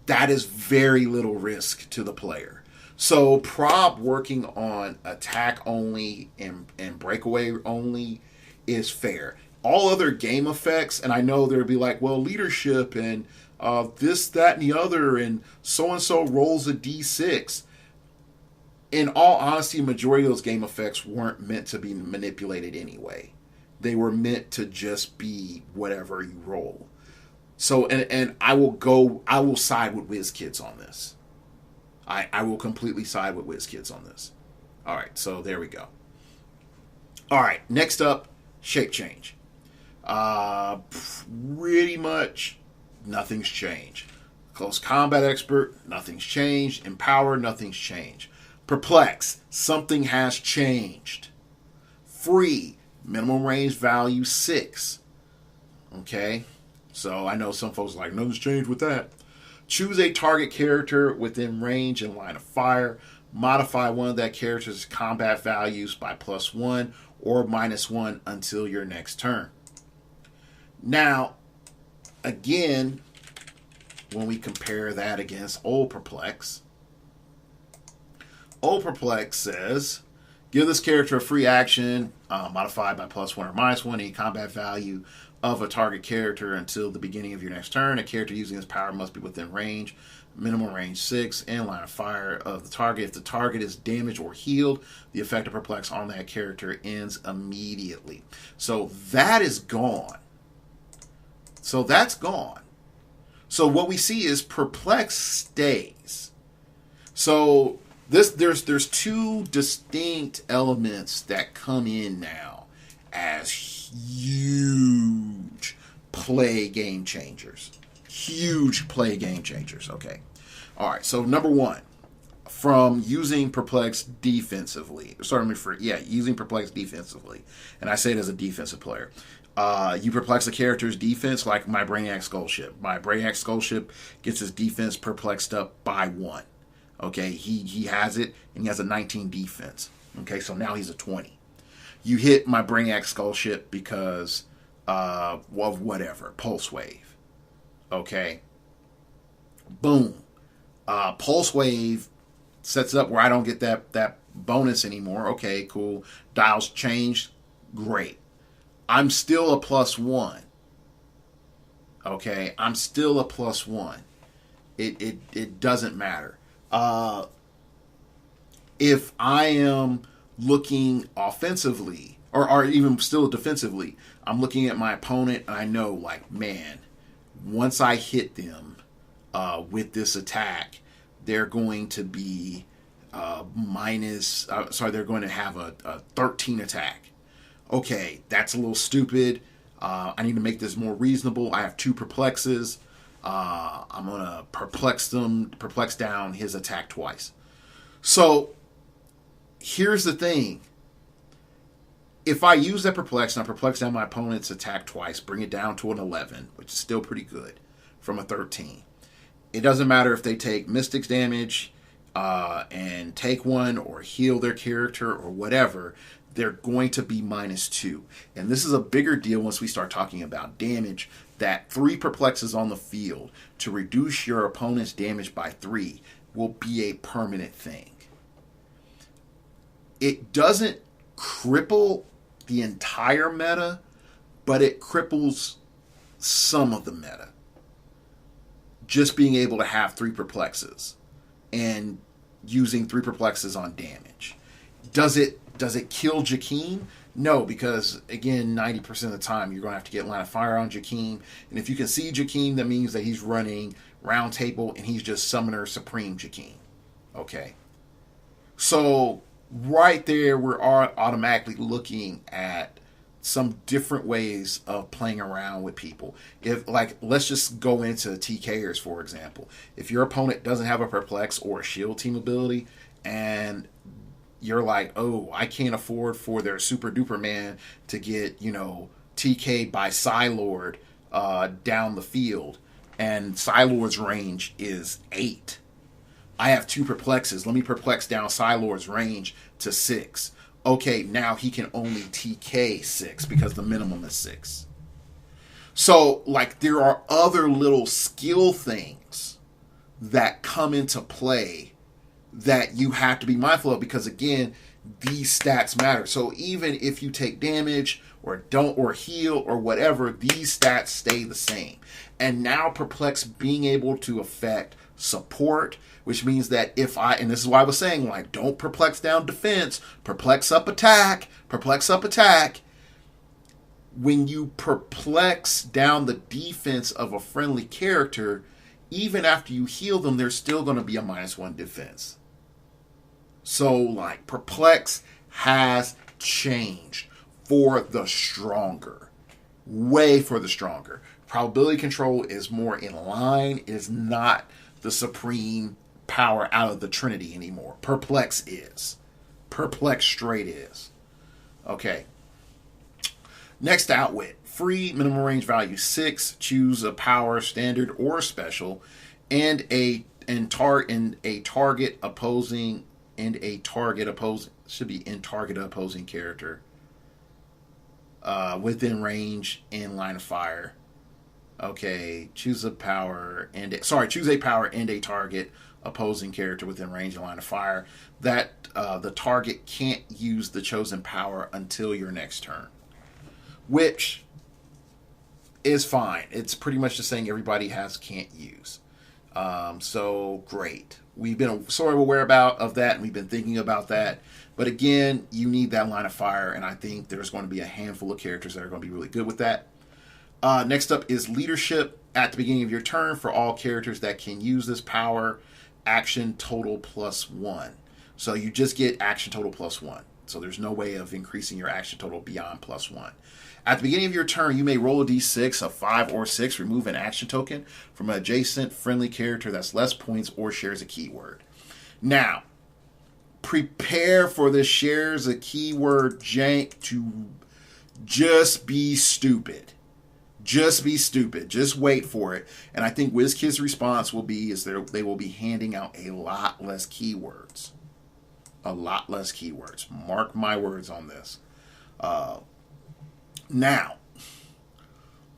that is very little risk to the player. So Prob working on attack only and breakaway only is fair. All other game effects, and I know there'd be like, well, leadership and this, that, and the other, and so rolls a d6. In all honesty, majority of those game effects weren't meant to be manipulated anyway. They were meant to just be whatever you roll. So, and I will side with WizKids on this. I will completely side with WizKids on this. All right, so there we go. All right, next up, shape change. Pretty much nothing's changed. Close combat expert, nothing's changed. Empower, nothing's changed. Perplex, something has changed. Free, minimum range value 6. Okay, so I know some folks are like, nothing's changed with that. Choose a target character within range and line of fire. Modify one of that character's combat values by +1 or -1 until your next turn. Now, again, when we compare that against Old Perplex says, give this character a free action, modified by +1 or -1, any combat value of a target character until the beginning of your next turn. A character using this power must be within range, minimum range 6, and line of fire of the target. If the target is damaged or healed, the effect of Perplex on that character ends immediately. So that is gone. So that's gone. So what we see is Perplex stays. So there's two distinct elements that come in now as huge play game changers. Huge play game changers. Okay. All right. So number one, from using Perplex defensively, using Perplex defensively, and I say it as a defensive player. You perplex a character's defense, like my Brainiac Skullship. My Brainiac Skullship gets his defense perplexed up by 1. Okay, he has it, and he has a 19 defense. Okay, so now he's a 20. You hit my Brainiac Skullship because of whatever, Pulse Wave. Okay, boom. Pulse Wave sets up where I don't get that bonus anymore. Okay, cool. Dials changed. Great. I'm still a +1. Okay, I'm still a +1. It doesn't matter. If I am looking offensively, or even still defensively, I'm looking at my opponent and I know, like, man, once I hit them with this attack, they're going to be they're going to have a 13 attack. Okay, that's a little stupid. I need to make this more reasonable. I have 2 perplexes. I'm going to perplex down his attack twice. So, here's the thing. If I use that perplex and I perplex down my opponent's attack twice, bring it down to an 11, which is still pretty good, from a 13. It doesn't matter if they take Mystics damage and take 1 or heal their character or whatever. They're going to be -2. And this is a bigger deal once we start talking about damage, that 3 perplexes on the field to reduce your opponent's damage by 3 will be a permanent thing. It doesn't cripple the entire meta, but it cripples some of the meta. Just being able to have 3 perplexes and using 3 perplexes on damage. Does it kill Jakeen? No, because, again, 90% of the time you're going to have to get line of fire on Jakeen. And if you can see Jakeen, that means that he's running Round Table and he's just Summoner Supreme Jakeen. Okay. So, right there, we're automatically looking at some different ways of playing around with people. Let's just go into TKers, for example. If your opponent doesn't have a Perplex or a Shield team ability, and you're like, oh, I can't afford for their super duper man to get, TK'd by Psylord down the field, and Psylord's range is 8. I have 2 perplexes. Let me perplex down Psylord's range to 6. Okay, now he can only TK 6 because the minimum is 6. So, there are other little skill things that come into play that you have to be mindful of, because, again, these stats matter. So even if you take damage or don't, or heal or whatever, these stats stay the same. And now Perplex being able to affect support, which means that and this is why I was saying, don't perplex down defense, perplex up attack. When you perplex down the defense of a friendly character, even after you heal them, there's still going to be a -1 defense. So, Perplex has changed for the stronger. Way for the stronger. Probability control is more in line. It is not the supreme power out of the Trinity anymore. Perplex is. Perplex straight is. Okay. Next outwit. free, minimum range value 6. Choose a power, standard or special, and a target opposing should be in target opposing character within range in line of fire. Okay, choose a power and a target opposing character within range and line of fire. That the target can't use the chosen power until your next turn, which is fine. It's pretty much just saying everybody can't use. So great. We've been sort of aware of that, and we've been thinking about that. But again, you need that line of fire, and I think there's going to be a handful of characters that are going to be really good with that. Next up is leadership. At the beginning of your turn, for all characters that can use this power, action total +1. So you just get action total +1. So there's no way of increasing your action total beyond +1. At the beginning of your turn, you may roll a d6 of 5 or 6, remove an action token from an adjacent friendly character that's less points or shares a keyword. Now, prepare for the shares a keyword jank to just be stupid. Just be stupid. Just wait for it. And I think WizKid's response will be they will be handing out a lot less keywords. A lot less keywords. Mark my words on this. Now,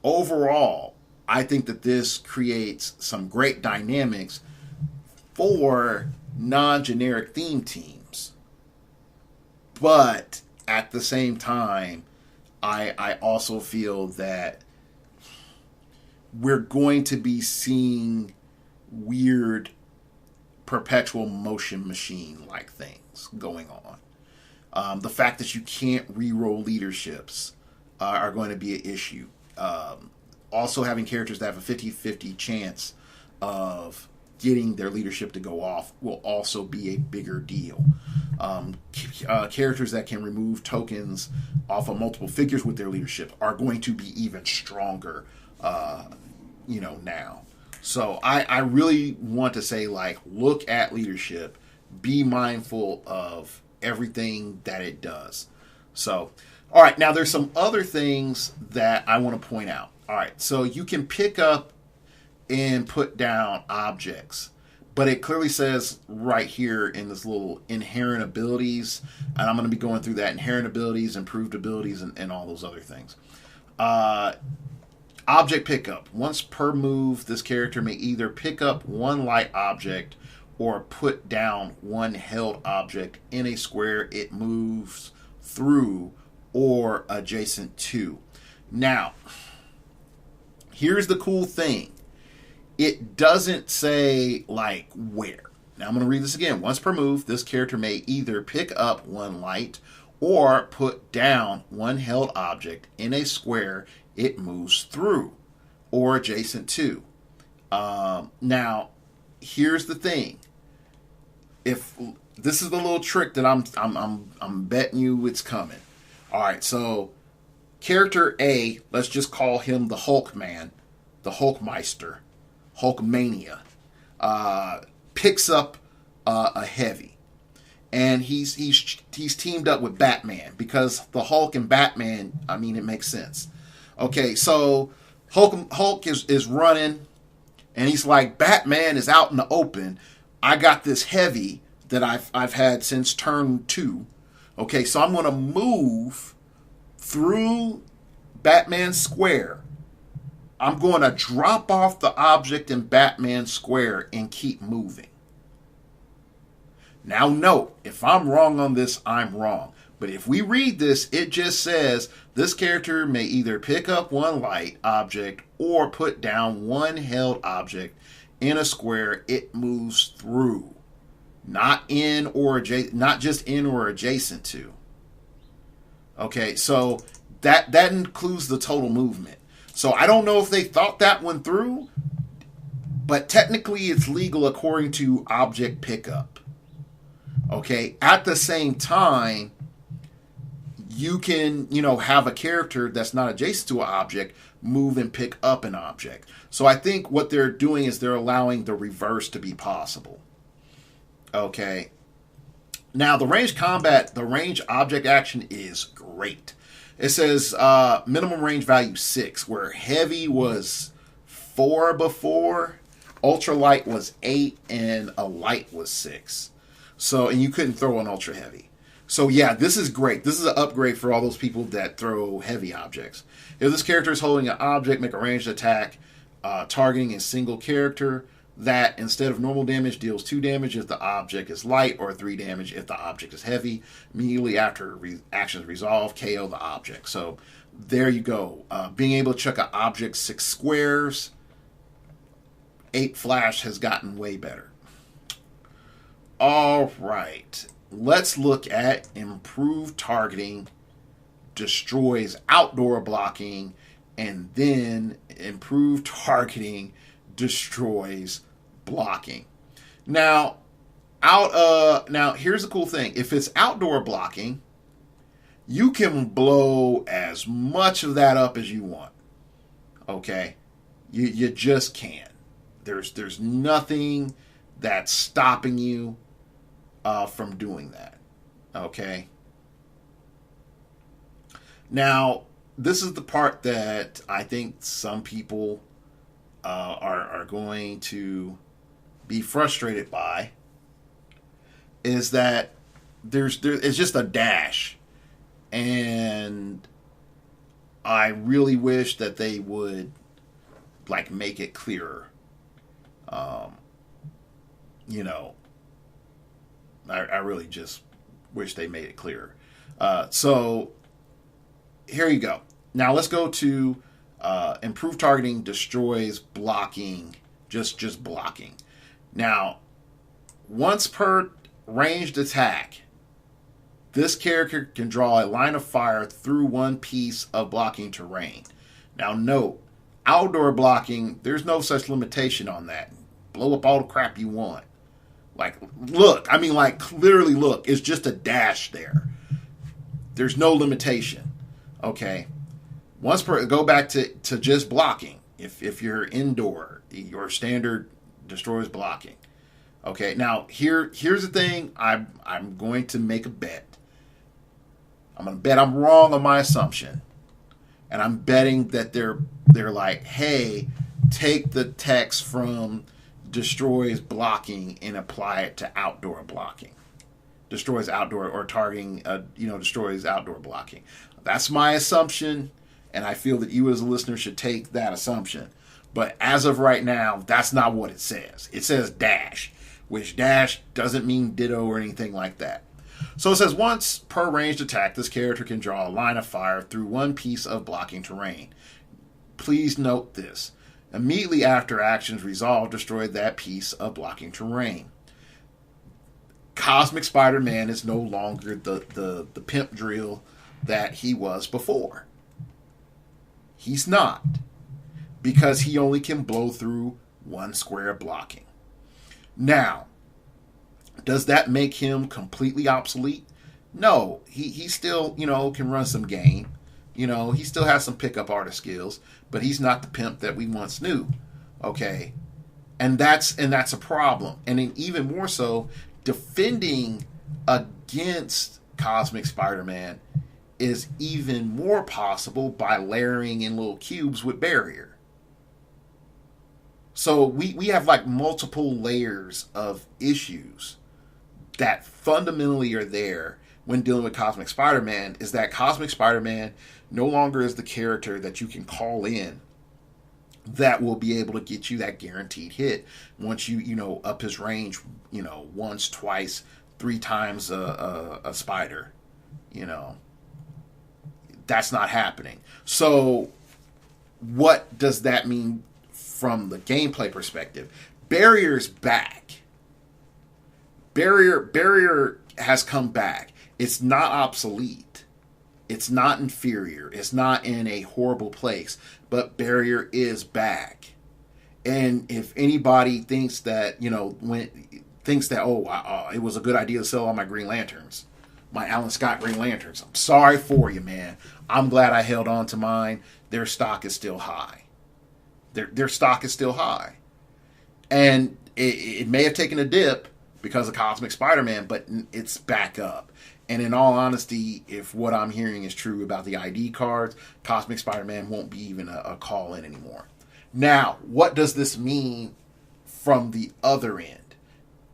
overall, I think that this creates some great dynamics for non-generic theme teams. But at the same time, I also feel that we're going to be seeing weird perpetual motion machine-like things going on. The fact that you can't reroll leaderships are going to be an issue. Also, having characters that have a 50-50 chance of getting their leadership to go off will also be a bigger deal. Characters that can remove tokens off of multiple figures with their leadership are going to be even stronger, now. So I really want to say, look at leadership, be mindful of everything that it does. So, all right, now there's some other things that I want to point out. All right, so you can pick up and put down objects, but it clearly says right here in this little inherent abilities, and I'm going to be going through that inherent abilities, improved abilities, and all those other things. Object pickup. Once per move, this character may either pick up one light object or put down one held object in a square it moves through or adjacent to. Now, here's the cool thing. It doesn't say where. Now I'm going to read this again. Once per move, this character may either pick up one light or put down one held object in a square it moves through or adjacent to. Now, here's the thing. If this is the little trick that I'm betting you it's coming. All right, so character A, let's just call him the Hulk Man, the Hulkmeister, Hulkmania, picks up a heavy, and he's teamed up with Batman because the Hulk and Batman, it makes sense. Okay, so Hulk is running, and he's like, Batman is out in the open. I got this heavy that I've had since turn 2. Okay, so I'm going to move through Batman Square. I'm going to drop off the object in Batman Square and keep moving. Now note, if I'm wrong on this, I'm wrong. But if we read this, it just says this character may either pick up one light object or put down one held object in a square it moves through. Not just in or adjacent to. Okay, so that includes the total movement. So I don't know if they thought that one through, but technically it's legal according to object pickup. Okay, at the same time, you can, have a character that's not adjacent to an object move and pick up an object. So I think what they're doing is they're allowing the reverse to be possible. Okay. Now, the range object action is great. It says minimum range value 6, where heavy was 4 before, ultralight was 8, and a light was 6. So, and you couldn't throw an ultra heavy. So yeah, this is great. This is an upgrade for all those people that throw heavy objects. If this character is holding an object, make a ranged attack, targeting a single character, that instead of normal damage deals 2 damage if the object is light, or 3 damage if the object is heavy. Immediately after actions resolve, KO the object. So there you go. Being able to chuck an object 6 squares, 8 flash has gotten way better. All right, let's look at improved targeting, destroys outdoor blocking, and then improved targeting destroys blocking. Now here's the cool thing. If it's outdoor blocking, you can blow as much of that up as you want. Okay? You just can. There's nothing that's stopping you from doing that. Okay? Now, this is the part that I think some people are going to be frustrated by, is that it's just a dash, and I really wish that they would like make it clearer. I really just wish they made it clearer. So here you go. Now let's go to improved targeting destroys blocking, just blocking. Now, once per ranged attack, this character can draw a line of fire through one piece of blocking terrain. Now note, outdoor blocking, there's no such limitation on that. Blow up all the crap you want. Like, look, clearly look, it's just a dash there. There's no limitation. Okay? Once per, go back to just blocking. If you're indoor, your standard destroys blocking. Okay, now here's the thing. I'm going to make a bet. I'm going to bet I'm wrong on my assumption, and I'm betting that they're like, hey, take the text from destroys blocking and apply it to outdoor blocking. Destroys outdoor, or targeting, destroys outdoor blocking. That's my assumption. And I feel that you as a listener should take that assumption. But as of right now, that's not what it says. It says dash, which dash doesn't mean ditto or anything like that. So it says once per ranged attack, this character can draw a line of fire through one piece of blocking terrain. Please note this. Immediately after actions resolve, destroy that piece of blocking terrain. Cosmic Spider-Man is no longer the pimp drill that he was before. He's not, because he only can blow through one square blocking. Now, does that make him completely obsolete? No, he still, can run some game. He still has some pickup artist skills, but he's not the pimp that we once knew. Okay, and that's a problem. And then even more so, defending against Cosmic Spider-Man is even more possible by layering in little cubes with barrier. So we have like multiple layers of issues that fundamentally are there when dealing with Cosmic Spider-Man, is that Cosmic Spider-Man no longer is the character that you can call in that will be able to get you that guaranteed hit once you up his range, once, twice, 3 times a spider, That's not happening. So what does that mean from the gameplay perspective? Barrier's back. Barrier has come back. It's not obsolete. It's not inferior. It's not in a horrible place. But Barrier is back. And if anybody thinks that, it was a good idea to sell all my Green Lanterns, my Alan Scott Green Lanterns, I'm sorry for you, man. I'm glad I held on to mine. Their stock is still high. Their stock is still high. And it may have taken a dip because of Cosmic Spider-Man, but it's back up. And in all honesty, if what I'm hearing is true about the ID cards, Cosmic Spider-Man won't be even a call-in anymore. Now, what does this mean from the other end?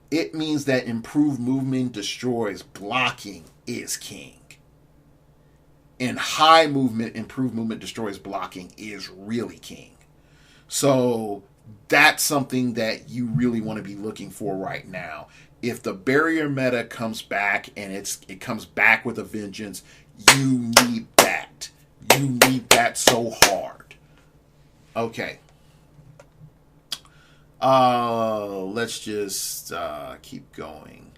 It means that improved movement destroys blocking is king. And high movement, improved movement destroys blocking is really king. So that's something that you really want to be looking for right now. If the barrier meta comes back and it comes back with a vengeance, you need that. You need that so hard. Okay. Let's just keep going.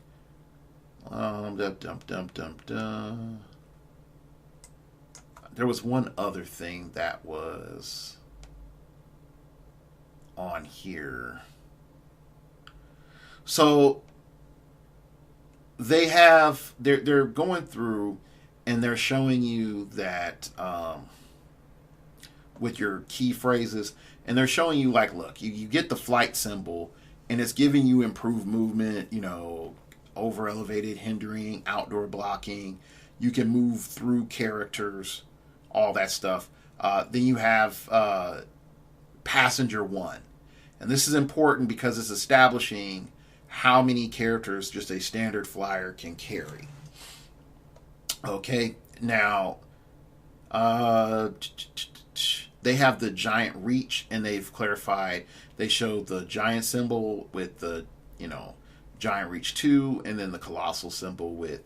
There was one other thing that was on here. So they're going through and they're showing you that with your key phrases, and they're showing you like, look, you get the flight symbol and it's giving you improved movement, over elevated, hindering, outdoor blocking. You can move through characters, all that stuff. Then you have passenger 1. And this is important because it's establishing how many characters just a standard flyer can carry. Okay, now they have the giant reach, and they've clarified. They show the giant symbol with the giant reach 2, and then the colossal symbol with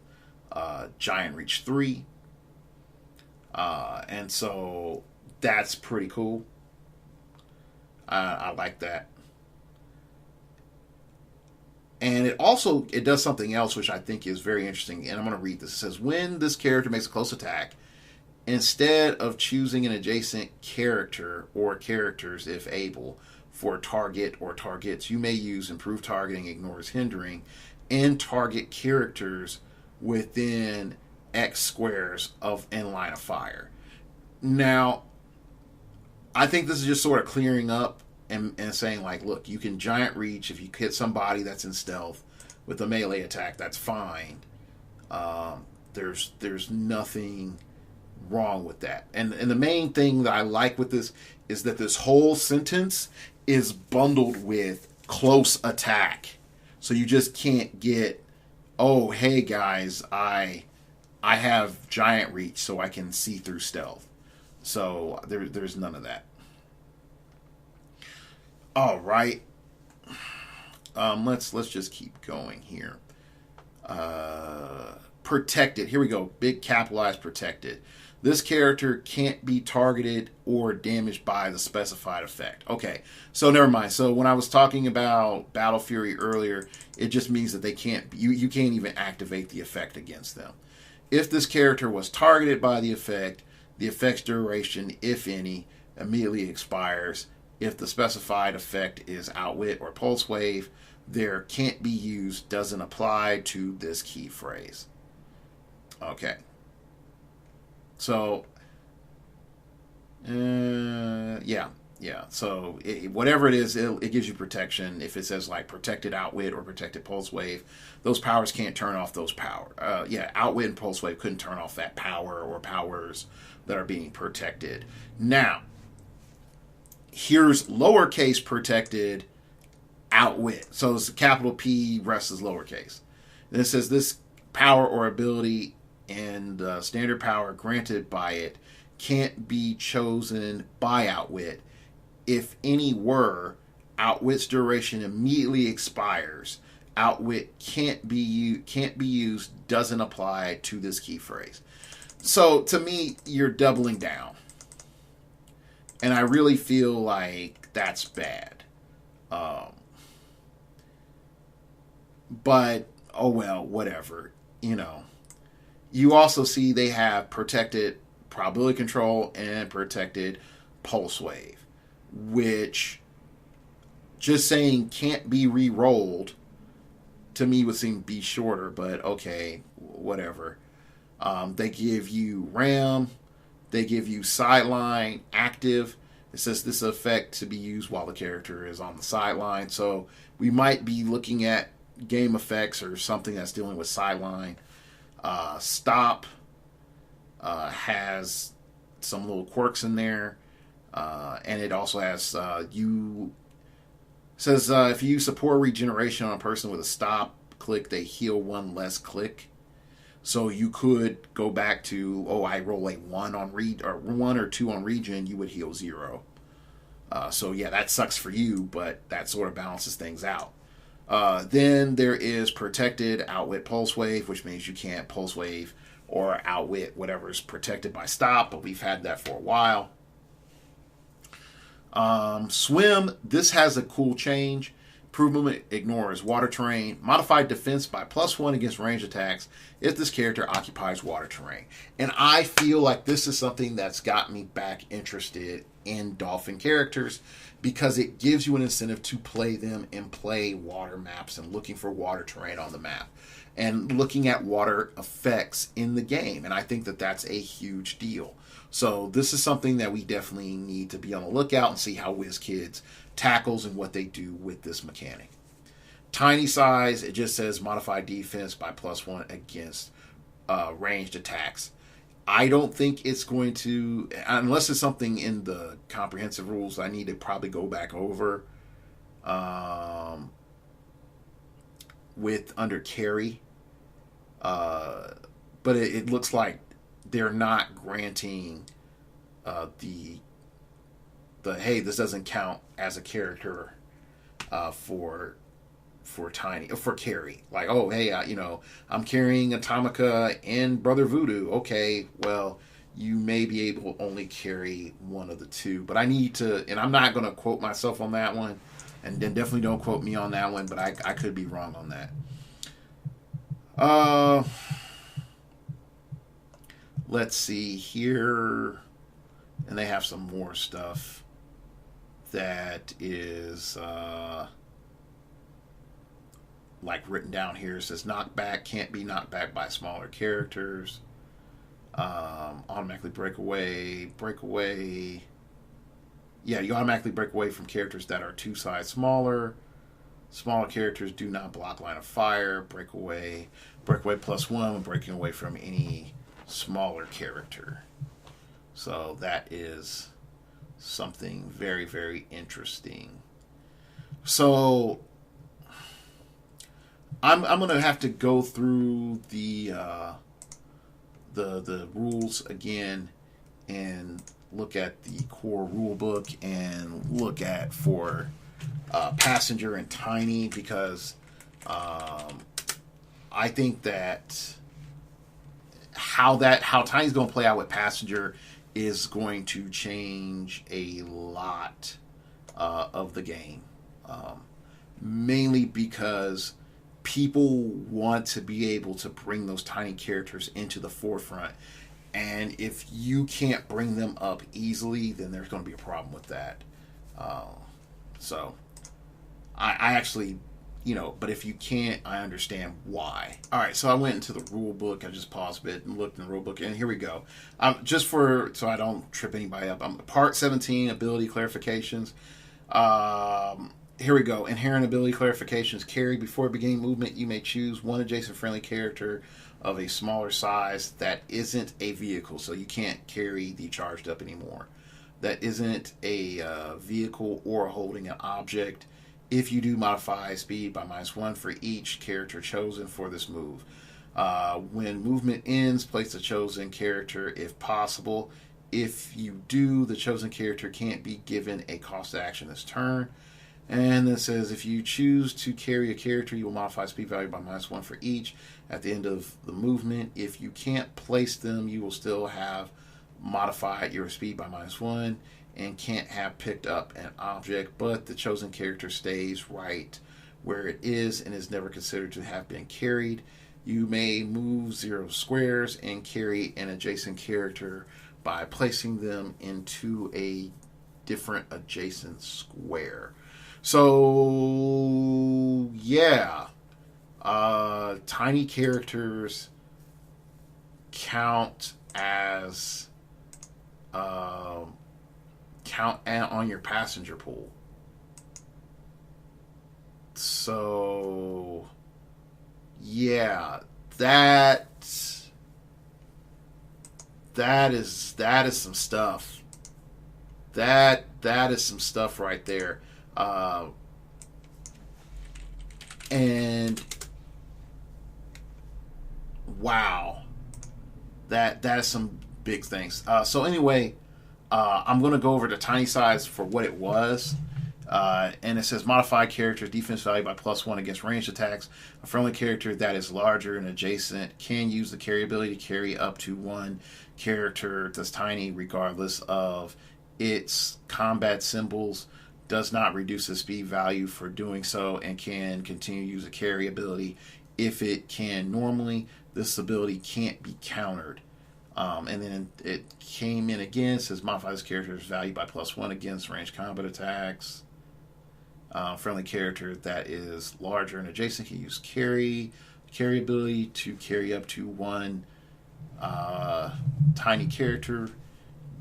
giant reach 3. And so that's pretty cool. I like that. And it does something else which I think is very interesting, and I'm going to read this. It says, when this character makes a close attack, instead of choosing an adjacent character or characters, if able, for target or targets, you may use improved targeting, ignores hindering, and target characters within X squares in line of fire. Now, I think this is just sort of clearing up and saying, like, look, you can giant reach if you hit somebody that's in stealth with a melee attack. That's fine. There's nothing wrong with that. And the main thing that I like with this is that this whole sentence is bundled with close attack. So you just can't get, oh, hey guys, I have giant reach so I can see through stealth. So there's none of that. All right. Let's just keep going here. Protected. Here we go. Big capitalized protected. This character can't be targeted or damaged by the specified effect. Okay, so never mind. So when I was talking about Battle Fury earlier, it just means that they can't. You can't even activate the effect against them. If this character was targeted by the effect's duration, if any, immediately expires. If the specified effect is Outwit or Pulse Wave, their can't be used doesn't apply to this key phrase. Okay. So, yeah. So whatever it is, it gives you protection. If it says like protected Outwit or protected Pulse Wave, those powers can't turn off those power. Outwit and Pulse Wave couldn't turn off that power or powers that are being protected. Now, here's lowercase protected Outwit. So it's capital P, rest is lowercase. Then it says this power or ability and standard power granted by it can't be chosen by Outwit. If any were, Outwit's duration immediately expires. Outwit can't be used, doesn't apply to this key phrase. So to me, you're doubling down. And I really feel like that's bad. But, oh well, whatever. You also see they have protected probability control and protected pulse wave, which just saying can't be re-rolled to me would seem to be shorter, but okay, whatever. They give you RAM, they give you sideline active. It says this effect to be used while the character is on the sideline. So we might be looking at game effects or something that's dealing with sideline. Stop has some little quirks in there, and it also has says if you support regeneration on a person with a stop click, they heal one less click. So you could go back to, I roll a 1 on or 1 or 2 on regen, you would heal 0. So yeah, that sucks for you, but that sort of balances things out. Then there is protected outwit pulse wave, which means you can't pulse wave or outwit whatever is protected by stop, but we've had that for a while. Swim, this has a cool change. Improved movement ignores water terrain. Modified defense by +1 against range attacks if this character occupies water terrain. And I feel like this is something that's got me back interested in Dolphin characters, because it gives you an incentive to play them and play water maps and looking for water terrain on the map and looking at water effects in the game. And I think that that's a huge deal. So this is something that we definitely need to be on the lookout and see how WizKids tackles and what they do with this mechanic. Tiny size, it just says modified defense by +1 against ranged attacks. I don't think it's going to, unless it's something in the comprehensive rules I need to probably go back over with under carry. But it looks like they're not granting the hey, this doesn't count as a character for tiny, for carry. Like, oh, hey, I'm carrying Atomica and Brother Voodoo. Okay, well, you may be able to only carry one of the two. But I need to, and I'm not going to quote myself on that one, and then definitely don't quote me on that one, but I could be wrong on that. Let's see here. And they have some more stuff that is like written down here. It says knockback can't be knocked back by smaller characters. Automatically break away. Yeah, you automatically break away from characters that are 2 sizes smaller. Smaller characters do not block line of fire. Breakaway +1 when breaking away from any smaller character. So that is something very, very interesting. So I'm going to have to go through the rules again and look at the core rule book and look at for Passenger and Tiny, because I think that how Tiny's going to play out with Passenger is going to change a lot of the game. Mainly because people want to be able to bring those tiny characters into the forefront. And if you can't bring them up easily, then there's going to be a problem with that. So I actually, but if you can't, I understand why. All right, so I went into the rule book. I just paused a bit and looked in the rule book, and here we go. Just so I don't trip anybody up, Part 17, Ability Clarifications. Here we go. Inherent ability clarifications. Carry. Before beginning movement, you may choose one adjacent friendly character of a smaller size that isn't a vehicle. So you can't carry the charged up anymore. That isn't a vehicle or holding an object. If you do, modify speed by -1 for each character chosen for this move. When movement ends, place the chosen character if possible. If you do, the chosen character can't be given a cost action this turn. And then it says, if you choose to carry a character, you will modify speed value by -1 for each at the end of the movement. If you can't place them, you will still have modified your speed by -1 and can't have picked up an object, but the chosen character stays right where it is and is never considered to have been carried. You may move 0 squares and carry an adjacent character by placing them into a different adjacent square. So, yeah. Tiny characters count as on your passenger pool. So, yeah, that that is some stuff. That is some stuff right there. And wow, that is some big things. So anyway, I'm going to go over the tiny size for what it was. And it says modify character's defense value by +1 against ranged attacks. A friendly character that is larger and adjacent can use the carry ability to carry up to one character that's tiny regardless of its combat symbols. Does not reduce the speed value for doing so and can continue to use the carry ability if it can normally. This ability can't be countered. And then it came in again. It says modify this character's value by +1 against ranged combat attacks. Friendly character that is larger and adjacent can use carry ability to carry up to one tiny character.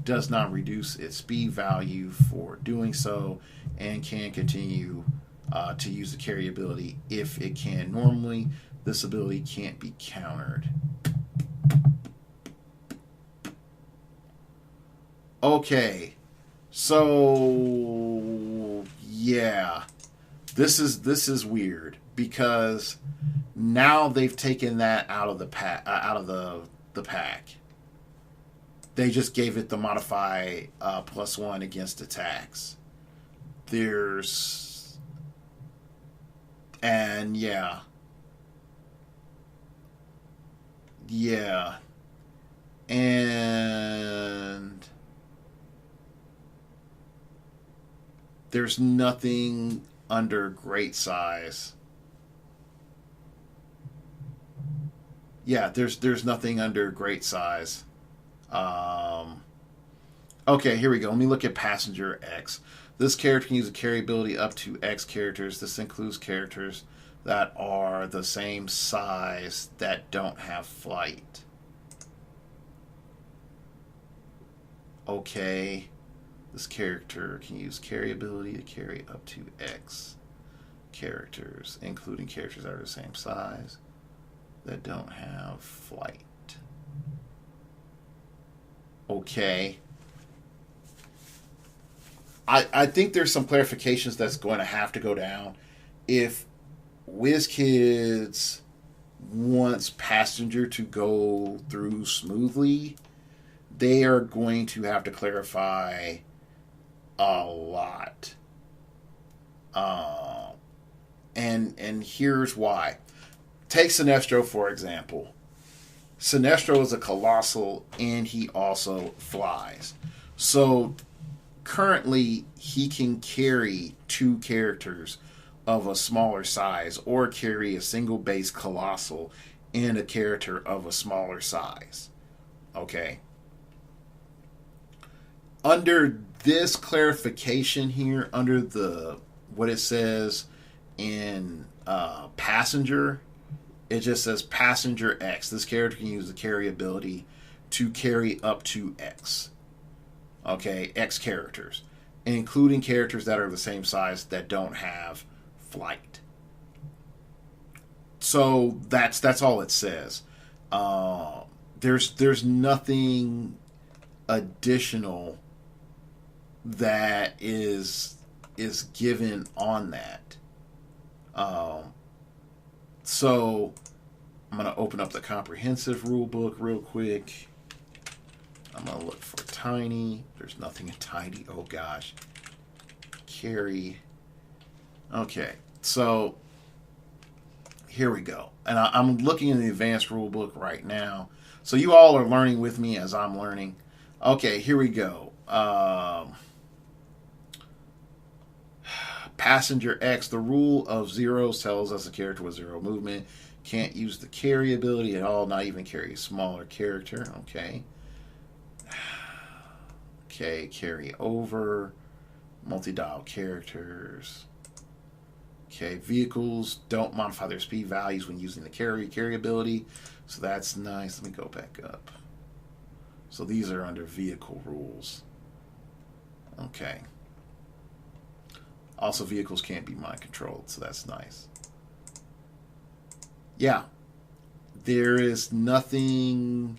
Does not reduce its speed value for doing so and can continue to use the carry ability if it can normally. This ability can't be countered. Okay, so yeah, this is weird because now they've taken that out of the PAC. They just gave it the modify +1 against attacks. And there's nothing under great size. Yeah, there's nothing under great size. Okay, here we go. Let me look at Passenger X. This character can use a carry ability up to X characters. This includes characters that are the same size that don't have flight. Okay. This character can use carry ability to carry up to X characters, including characters that are the same size that don't have flight. Okay. I think there's some clarifications that's going to have to go down. If WizKids wants Passenger to go through smoothly, they are going to have to clarify a lot. And here's why. Take Sinestro, for example. Sinestro is a colossal and he also flies. So currently he can carry two characters of a smaller size or carry a single base colossal and a character of a smaller size. Okay. Under this clarification here, under the what it says in Passenger, it just says Passenger X. This character can use the carry ability to carry up to X. Okay, X characters, including characters that are the same size that don't have flight. So that's all it says. There's nothing additional that is given on that. So I'm going to open up the comprehensive rule book real quick. I'm going to look for tiny. There's nothing in tiny. Oh gosh. Carry. Okay, so here we go. And I'm looking in the advanced rule book right now. So you all are learning with me as I'm learning. Okay, here we go. Passenger X, the rule of zeros tells us a character with zero movement can't use the carry ability at all, not even carry a smaller character. Okay. Okay, carry over, multi-dial characters. Okay, vehicles don't modify their speed values when using the carry ability. So that's nice. Let me go back up. So these are under vehicle rules. Okay. Also, vehicles can't be mind controlled, so that's nice. Yeah. There is nothing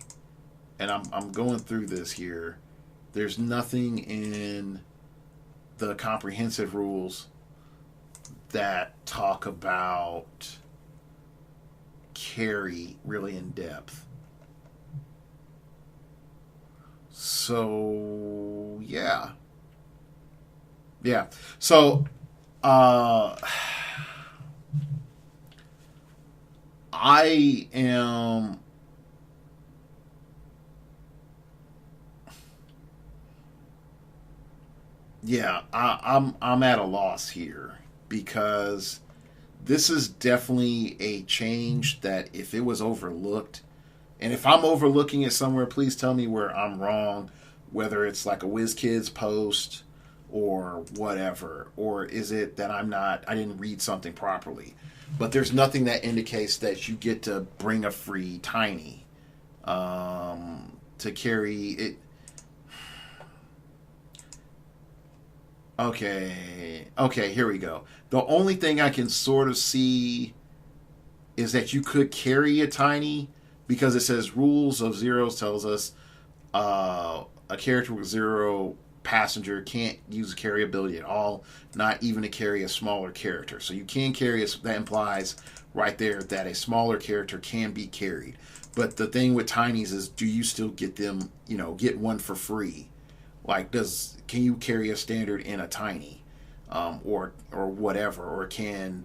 and I'm going through this here. There's nothing in the comprehensive rules that talk about carry really in depth. So yeah. So I am I'm at a loss here because this is definitely a change that if it was overlooked, and if I'm overlooking it somewhere, please tell me where I'm wrong, whether it's like a WizKids post or whatever, or is it that I didn't read something properly. But there's nothing that indicates that you get to bring a free tiny to carry it. Okay, here we go. The only thing I can sort of see is that you could carry a tiny because it says rules of zeros tells us a character with 0 passenger can't use carry ability at all, not even to carry a smaller character. So you can carry that implies right there that a smaller character can be carried. But the thing with tinies is, do you still get them? Get one for free? Like, can you carry a standard in a tiny, or whatever, or can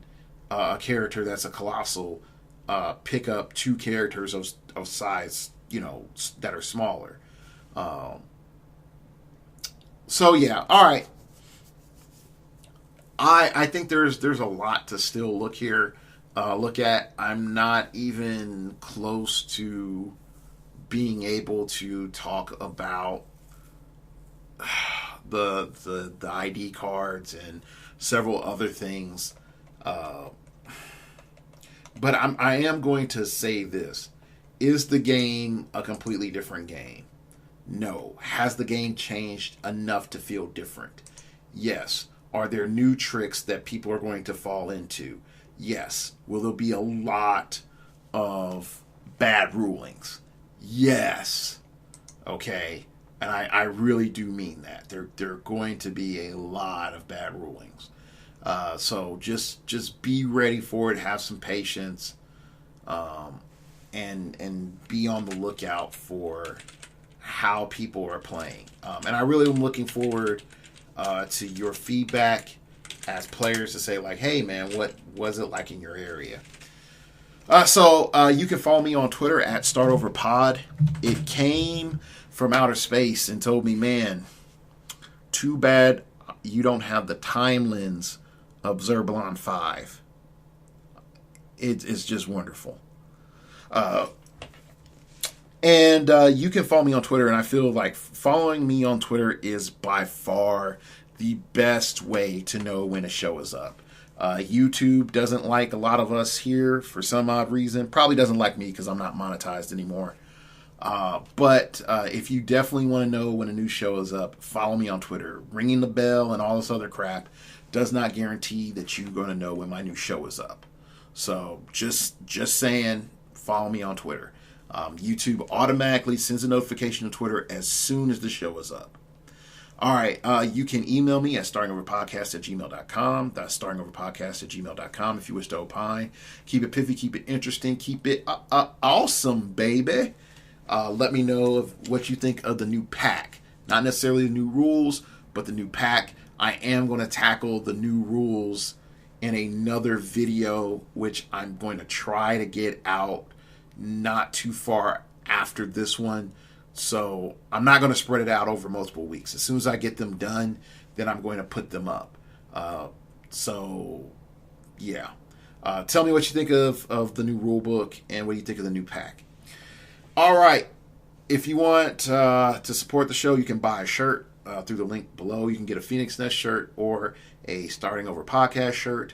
a character that's a colossal pick up 2 characters of size, that are smaller? So yeah, all right. I think there's a lot to still look at. I'm not even close to being able to talk about the ID cards and several other things. But I am going to say this. Is the game a completely different game? No. Has the game changed enough to feel different? Yes. Are there new tricks that people are going to fall into? Yes. Will there be a lot of bad rulings? Yes. Okay. And I really do mean that. There are going to be a lot of bad rulings. So just be ready for it. Have some patience, and be on the lookout for how people are playing. And I really am looking forward to your feedback as players to say, like, hey man, what was it like in your area? So you can follow me on Twitter at StartOverPod. It came from outer space and told me, man, too bad you don't have the time lens of Zerbalon 5. It's just wonderful. And you can follow me on Twitter, and I feel like following me on Twitter is by far the best way to know when a show is up. YouTube doesn't like a lot of us here for some odd reason. Probably doesn't like me because I'm not monetized anymore. But if you definitely want to know when a new show is up, follow me on Twitter. Ringing the bell and all this other crap does not guarantee that you're going to know when my new show is up. So just saying, follow me on Twitter. YouTube automatically sends a notification to Twitter as soon as the show is up. All right, you can email me at startingoverpodcast@gmail.com. That's startingoverpodcast@gmail.com if you wish to opine. Keep it pithy, keep it interesting, keep it awesome, baby. Let me know of what you think of the new PAC. Not necessarily the new rules, but the new PAC. I am going to tackle the new rules in another video, which I'm going to try to get out not too far after this one. So I'm not going to spread it out over multiple weeks. As soon as I get them done, then I'm going to put them up. So yeah. Tell me what you think of the new rule book and what you think of the new PAC. All right. If you want to support the show, you can buy a shirt through the link below. You can get a Phoenix Nest shirt or a Starting Over Podcast shirt.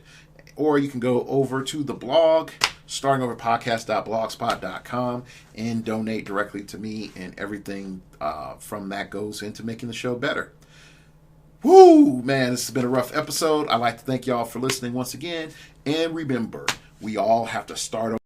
Or you can go over to the blog, startingoverpodcast.blogspot.com, and donate directly to me, and everything from that goes into making the show better. Woo, man, this has been a rough episode. I'd like to thank y'all for listening once again. And remember, we all have to start over.